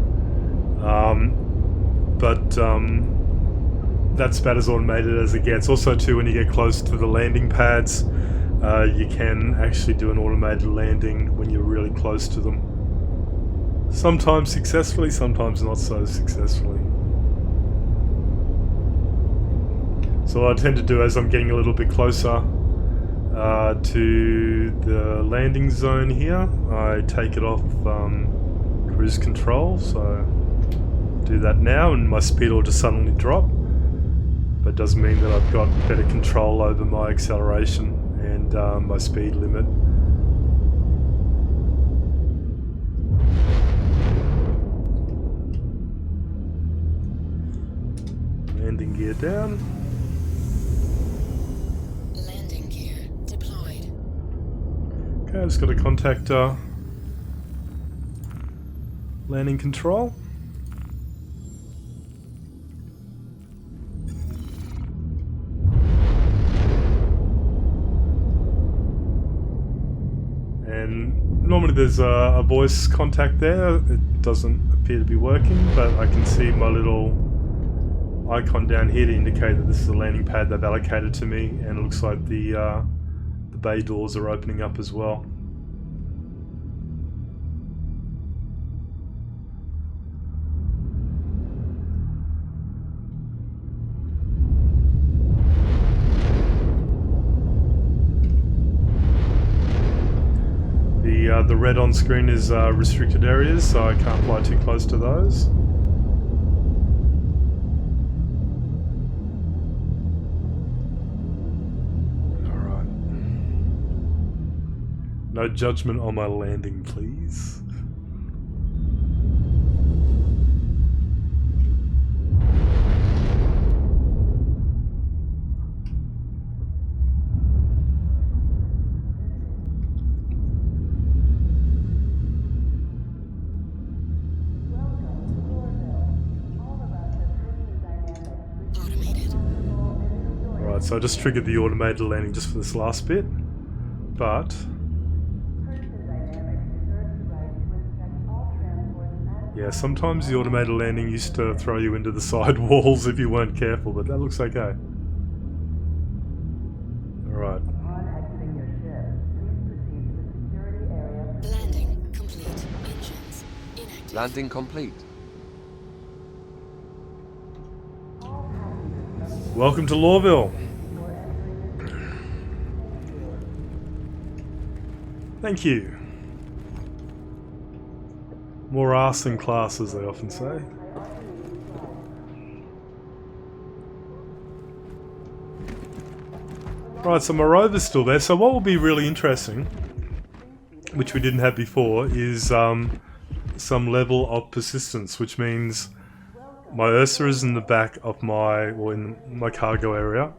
That's about as automated as it gets. Also too, when you get close to the landing pads, you can actually do an automated landing when you're really close to them. Sometimes successfully, sometimes not so successfully. So what I tend to do as I'm getting a little bit closer to the landing zone here, I take it off cruise control, so do that now and my speed will just suddenly drop. But it does mean that I've got better control over my acceleration and my speed limit. Landing gear down. Okay, I've just got to contact landing control. And normally there's a voice contact there. It doesn't appear to be working, but I can see my little icon down here to indicate that this is a landing pad they've allocated to me, and it looks like the bay doors are opening up as well. The red on screen is restricted areas, so I can't fly too close to those. No judgment on my landing, please. Alright, so I just triggered the automated landing just for this last bit, but yeah, sometimes the automated landing used to throw you into the side walls if you weren't careful, but that looks okay. Alright. Landing complete. Engines inactive. Landing complete. Welcome to Lorville. Thank you. More arse than class, as they often say. Right, so my rover's still there. So what will be really interesting, which we didn't have before, is some level of persistence, which means my Ursa is in the back of my, or in my cargo area.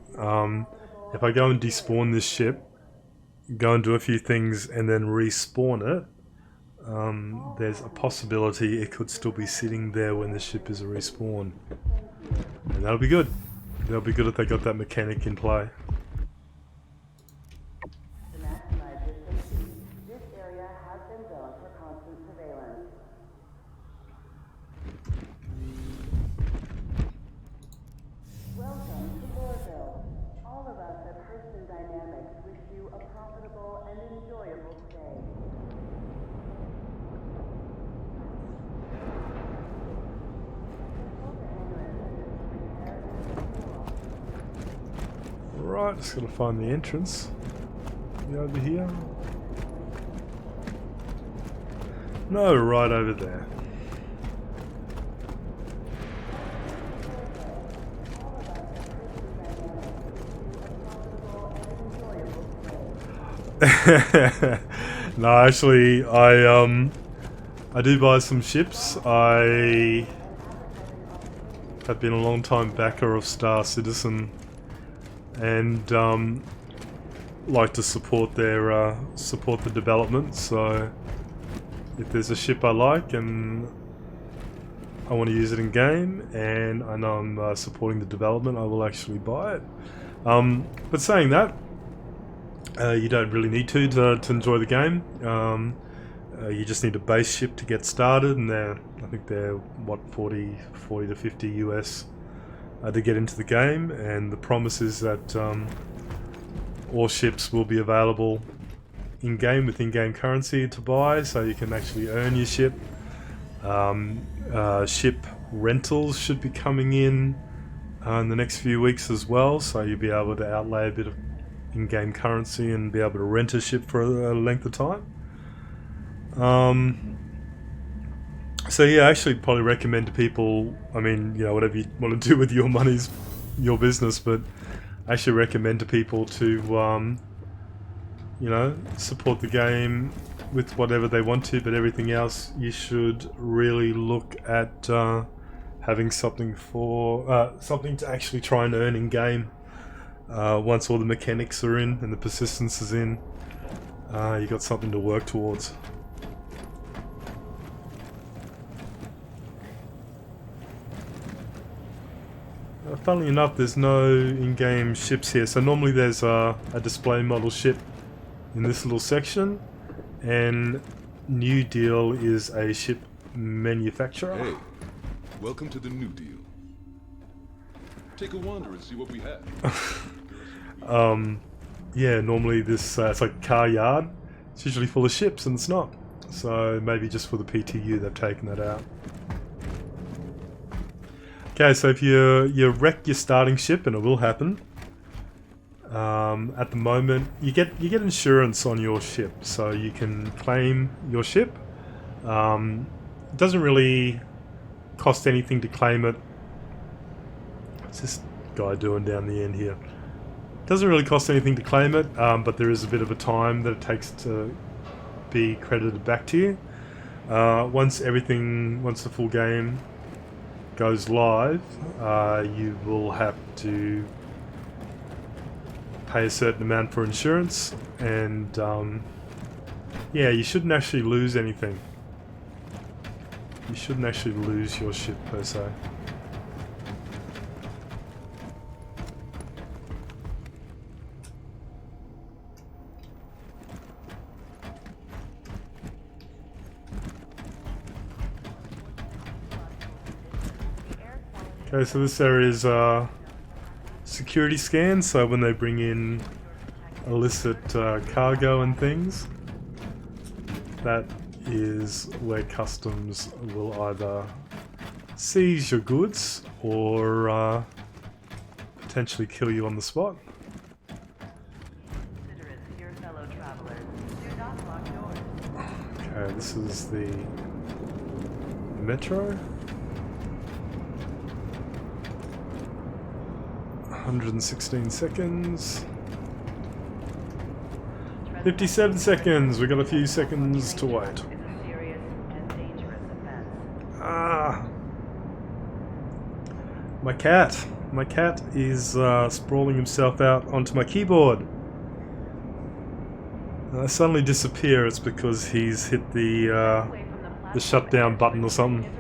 If I go and despawn this ship, go and do a few things and then respawn it, there's a possibility it could still be sitting there when the ship is respawned. And that'll be good. That'll be good if they got that mechanic in play. To maximize your safety, this area has been zoned for constant surveillance. Welcome to Lorville. All of us at Person Dynamics wish you a profitable and enjoyable stay. Right, just gotta find the entrance. You over here? No, right over there. No, actually, I do buy some ships. I have been a long time backer of Star Citizen, and like to support their support the development. So if there's a ship I like and I want to use it in game, and I know I'm supporting the development, I will actually buy it. But saying that, you don't really need to enjoy the game. You just need a base ship to get started, and I think they're what 40 to 50 US to get into the game. And the promise is that all ships will be available in game with in-game currency to buy, so you can actually earn your ship. Ship rentals should be coming in the next few weeks as well, so you'll be able to outlay a bit of in-game currency and be able to rent a ship for a length of time. So yeah, I actually probably recommend to people, I mean, you know, whatever you want to do with your money's your business, but I actually recommend to people to, you know, support the game with whatever they want to, but everything else you should really look at having something for, something to actually try and earn in game. Once all the mechanics are in and the persistence is in, you got something to work towards. Funnily enough, there's no in-game ships here, so normally there's a display model ship in this little section, and New Deal is a ship manufacturer. Hey, welcome to the New Deal. Take a wander and see what we have. Yeah, normally this it's like a car yard. It's usually full of ships, and it's not. So maybe just for the PTU they've taken that out. Okay, so if you wreck your starting ship, and it will happen, at the moment you get insurance on your ship, so you can claim your ship. It doesn't really cost anything to claim it. What's this guy doing down the end here? Doesn't really cost anything to claim it, but there is a bit of a time that it takes to be credited back to you. Once the full game goes live, you will have to pay a certain amount for insurance, and yeah, you shouldn't actually lose anything. You shouldn't actually lose your ship per se. Okay, so this area is security scan, so when they bring in illicit cargo and things, that is where customs will either seize your goods or potentially kill you on the spot. Okay, this is the metro. 116 seconds. 57 seconds. We got a few seconds to wait. My cat. My cat is sprawling himself out onto my keyboard. I suddenly disappear. It's because he's hit the shutdown button or something.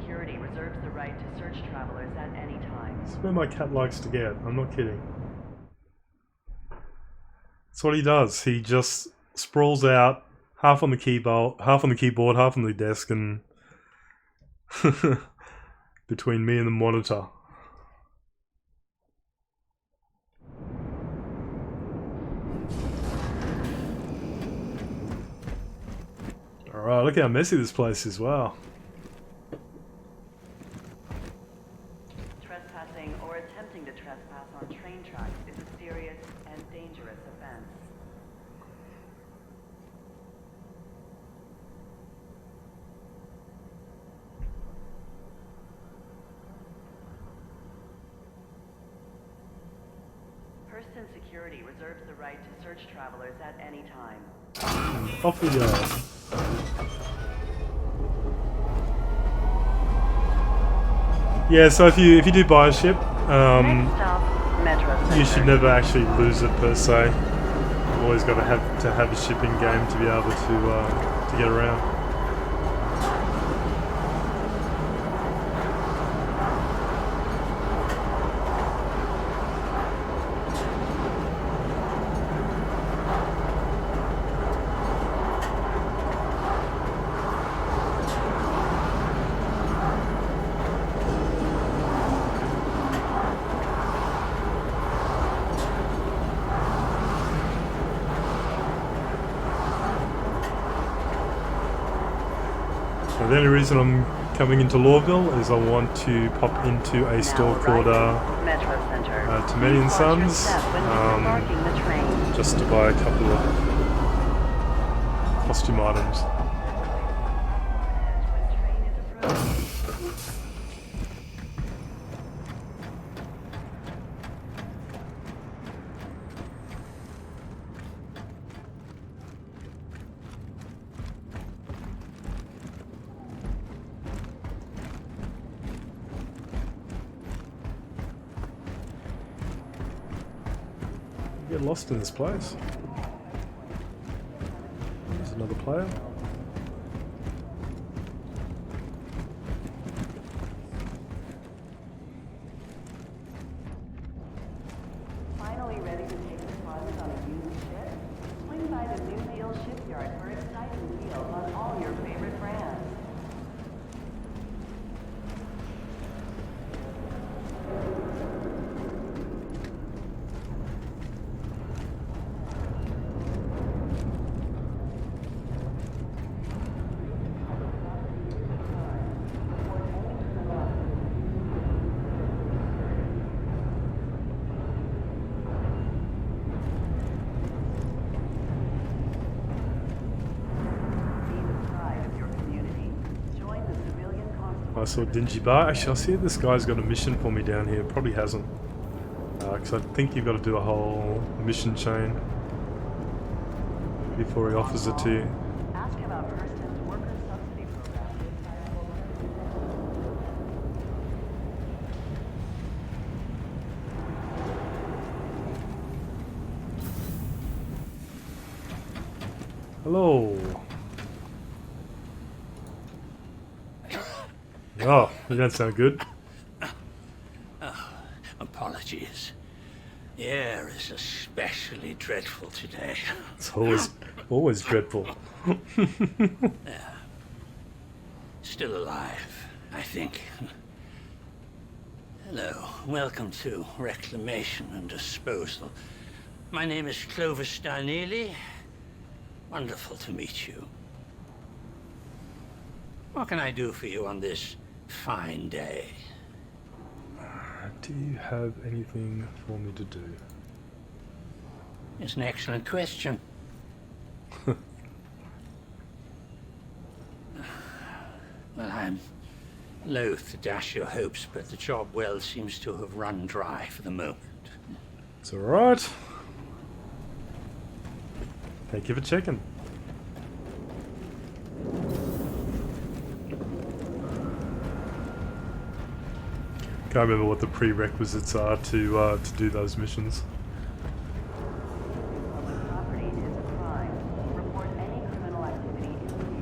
Security reserves the right to search travelers at any time. This is where my cat likes to get. I'm not kidding. That's what he does. He just sprawls out, half on the keyboard, half on the desk, and between me and the monitor. Alright, look how messy this place is. Wow. Trespassing or attempting to trespass on train tracks is a serious and dangerous offense. Hurston Security reserves the right to search travelers at any time. Off we go. Yeah, so if you do buy a ship, you should never actually lose it per se. You've always got to have a shipping game to be able to get around. The only reason I'm coming into Lawville is I want to pop into a store called Tommy & Sons, just to buy a couple of costume items. Get lost in this place. There's another player. Finally ready to take the plunge on a used ship? Swing by the New Deal shipyard for exciting deals on all your favorite brands. I saw Dingy Bar. Actually, I see this guy's got a mission for me down here. Probably hasn't. Because I think you've got to do a whole mission chain before he offers it to you. Ask about Hurston's worker subsidy program. Hello. Oh, that doesn't sound good. Apologies. The air is especially dreadful today. It's always dreadful. Still alive, I think. Hello, welcome to Reclamation and Disposal. My name is Clovis Darnley. Wonderful to meet you. What can I do for you on this fine day? Do you have anything for me to do? It's an excellent question. Well, I'm Loath to dash your hopes, but the job well seems to have run dry for the moment. It's alright. Thank you for checking. Can't remember what the prerequisites are to do those missions. Public property is a crime. Report any criminal activity in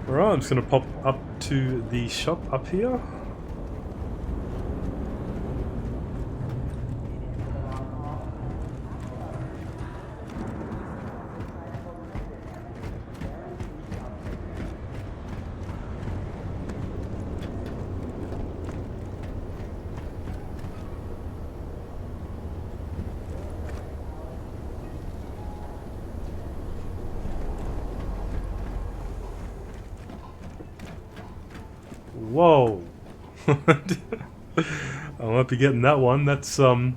the Alright, I'm just going to pop up to the shop up here. Whoa! I won't be getting that one. That's you're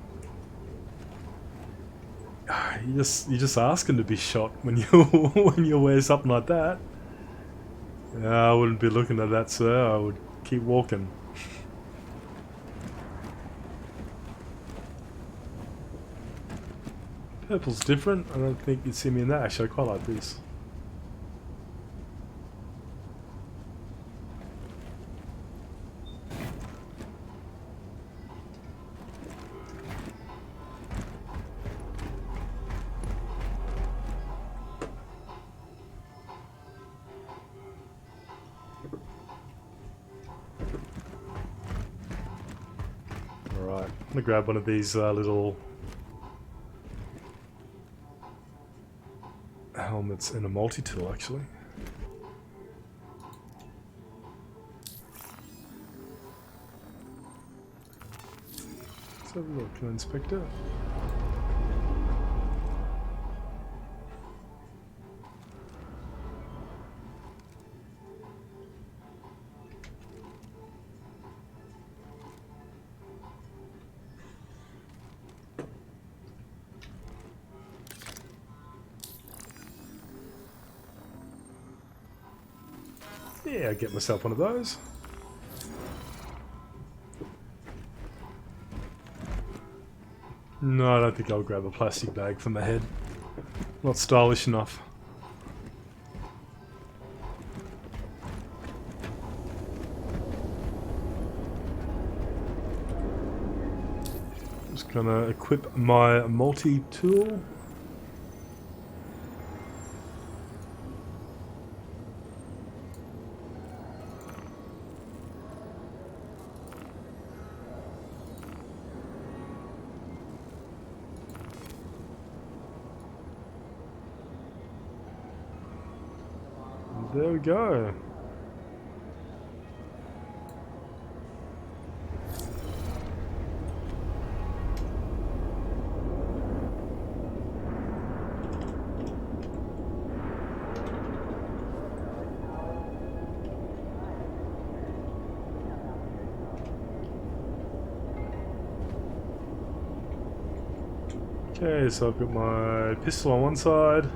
just asking to be shot when you when you wear something like that. I wouldn't be looking at that, sir. I would keep walking. Purple's different. I don't think you'd see me in that. Actually, I quite like this. Alright, I'm gonna grab one of these little helmets and a multi-tool actually. Let's have a look, can I inspect it? Yeah, get myself one of those. No, I don't think I'll grab a plastic bag for my head. Not stylish enough. Just gonna equip my multi-tool. There we go. Okay, so I've got my pistol on one side.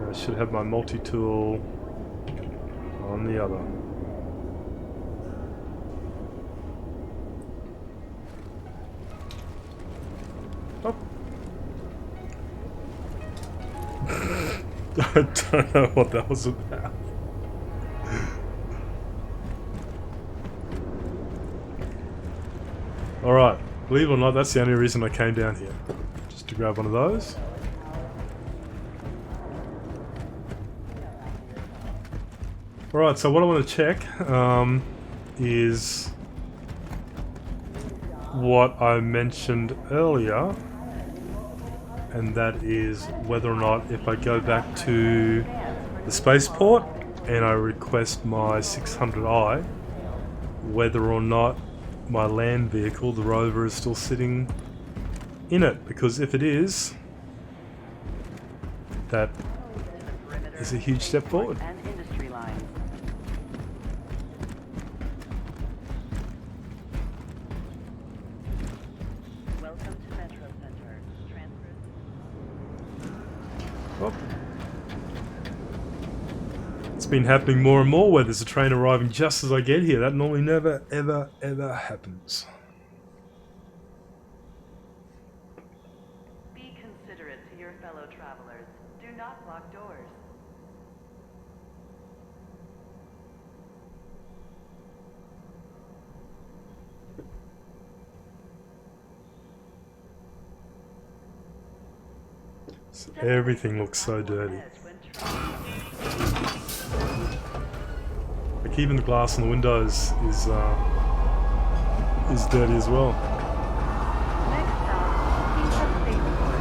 I should have my multi-tool on the other. Oh. I don't know what that was about. Alright, believe it or not, that's the only reason I came down here. Just to grab one of those. Alright, so what I want to check is what I mentioned earlier, and that is whether or not if I go back to the spaceport and I request my 600i, whether or not my land vehicle, the rover, is still sitting in it, because if it is, that is a huge step forward. It's been happening more and more where there's a train arriving just as I get here. That normally never, ever, ever happens. Be considerate to your fellow travelers. Do not block doors. So everything looks so dirty. Like even the glass on the windows is dirty as well. Next stop, Pizza Spaceport.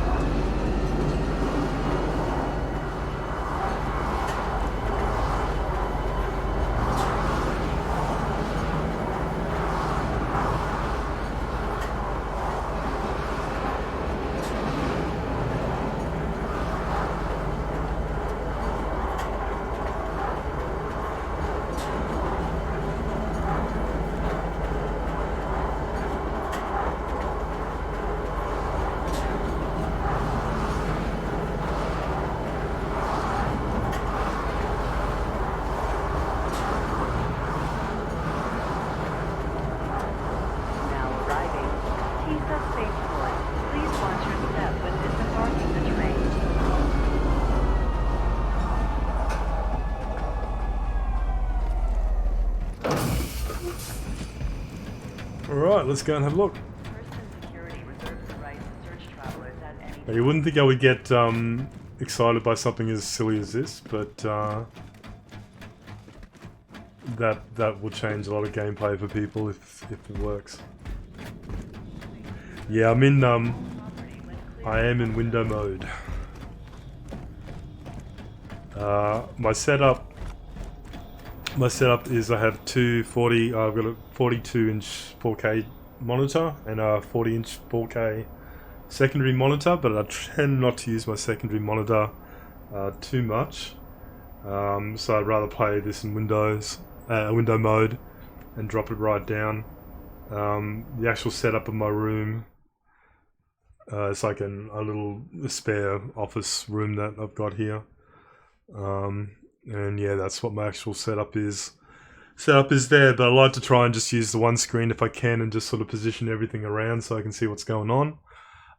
Alright, let's go and have a look. Person security reserves the right to search travelers at any Now, you wouldn't think I would get excited by something as silly as this, but that will change a lot of gameplay for people if it works. Yeah, I'm in I am in window mode. My setup is I have I've got a 42-inch 4K monitor and a 40-inch 4K secondary monitor, but I tend not to use my secondary monitor too much. So I'd rather play this in window mode and drop it right down. The actual setup of my room, it's like a little spare office room that I've got here. And yeah, that's what my actual setup is. Setup is there, but I like to try and just use the one screen if I can and just sort of position everything around so I can see what's going on.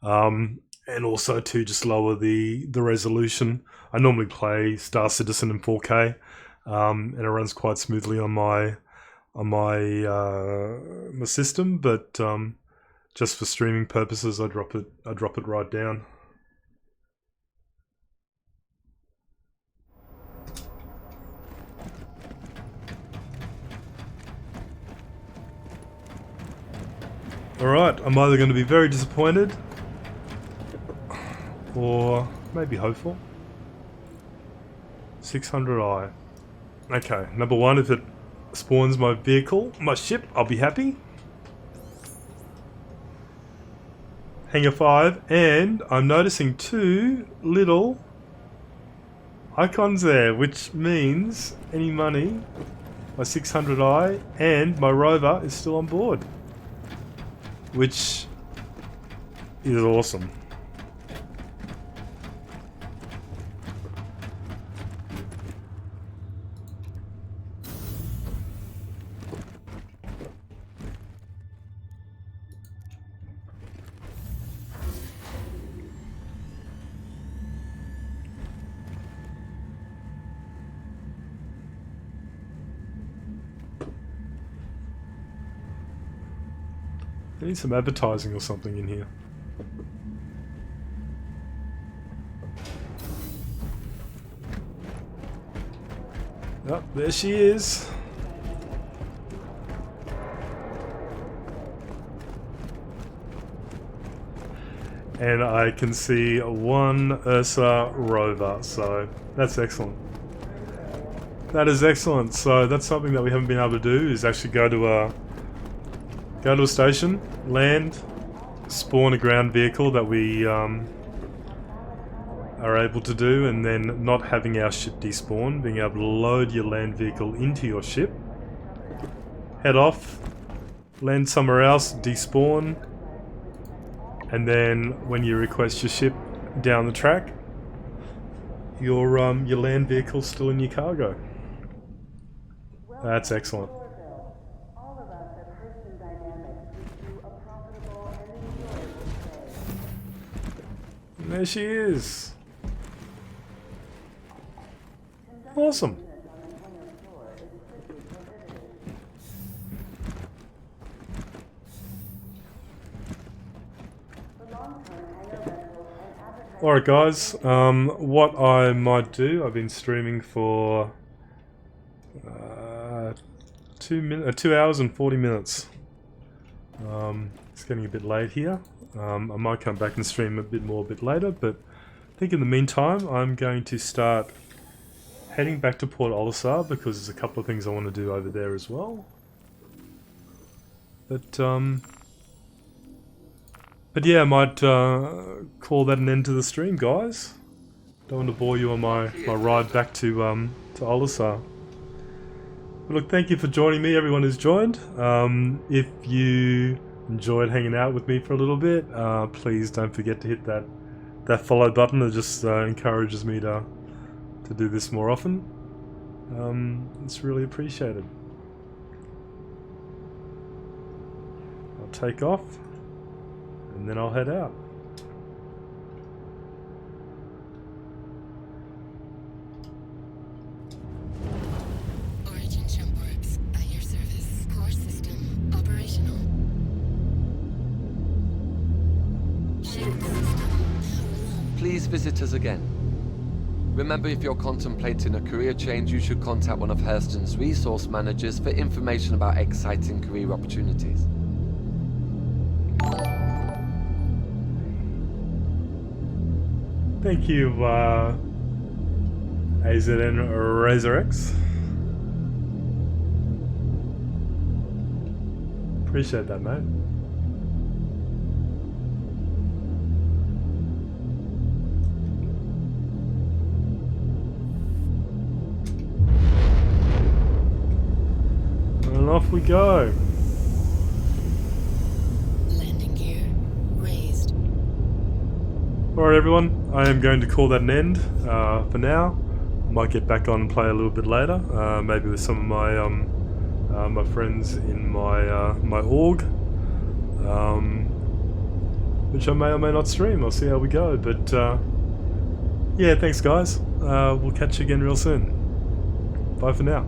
And also to just lower the resolution. I normally play Star Citizen in 4K, and it runs quite smoothly on my system, but just for streaming purposes, I drop it right down. Alright, I'm either going to be very disappointed or maybe hopeful. 600i. Okay, number one, if it spawns my vehicle, my ship, I'll be happy. Hangar 5, and I'm noticing two little icons there, which means any money, my 600i and my rover is still on board. Which is awesome. I need some advertising or something in here. Oh, there she is. And I can see one Ursa rover, so that's excellent. That is excellent. So that's something that we haven't been able to do, is actually go to a station, land, spawn a ground vehicle that we are able to do, and then not having our ship despawn, being able to load your land vehicle into your ship, head off, land somewhere else, despawn, and then when you request your ship down the track, your land vehicle's still in your cargo. That's excellent. All of us at Hurston Dynamics wish you a profitable and enjoyable stay. There she is. Awesome. Alright guys, what I might do, I've been streaming for 2 hours and 40 minutes. It's getting a bit late here. I might come back and stream a bit more a bit later, but I think in the meantime I'm going to start heading back to Port Olisar because there's a couple of things I want to do over there as well. But yeah, I might call that an end to the stream, guys. Don't want to bore you on my ride back to Olisar. But look, thank you for joining me, everyone who's joined. If you enjoyed hanging out with me for a little bit, please don't forget to hit that follow button. It just encourages me to do this more often. It's really appreciated. I'll take off. And then I'll head out. Origin jump works at your service. Core system operational. Ship system. Please visit us again. Remember, if you're contemplating a career change, you should contact one of Hurston's resource managers for information about exciting career opportunities. Thank you, AZN RazorX. Appreciate that, mate. And off we go. Landing gear raised. Alright everyone, I am going to call that an end for now. I might get back on and play a little bit later, maybe with some of my my friends in my my org, which I may or may not stream. I'll see how we go. But yeah, thanks guys. We'll catch you again real soon. Bye for now.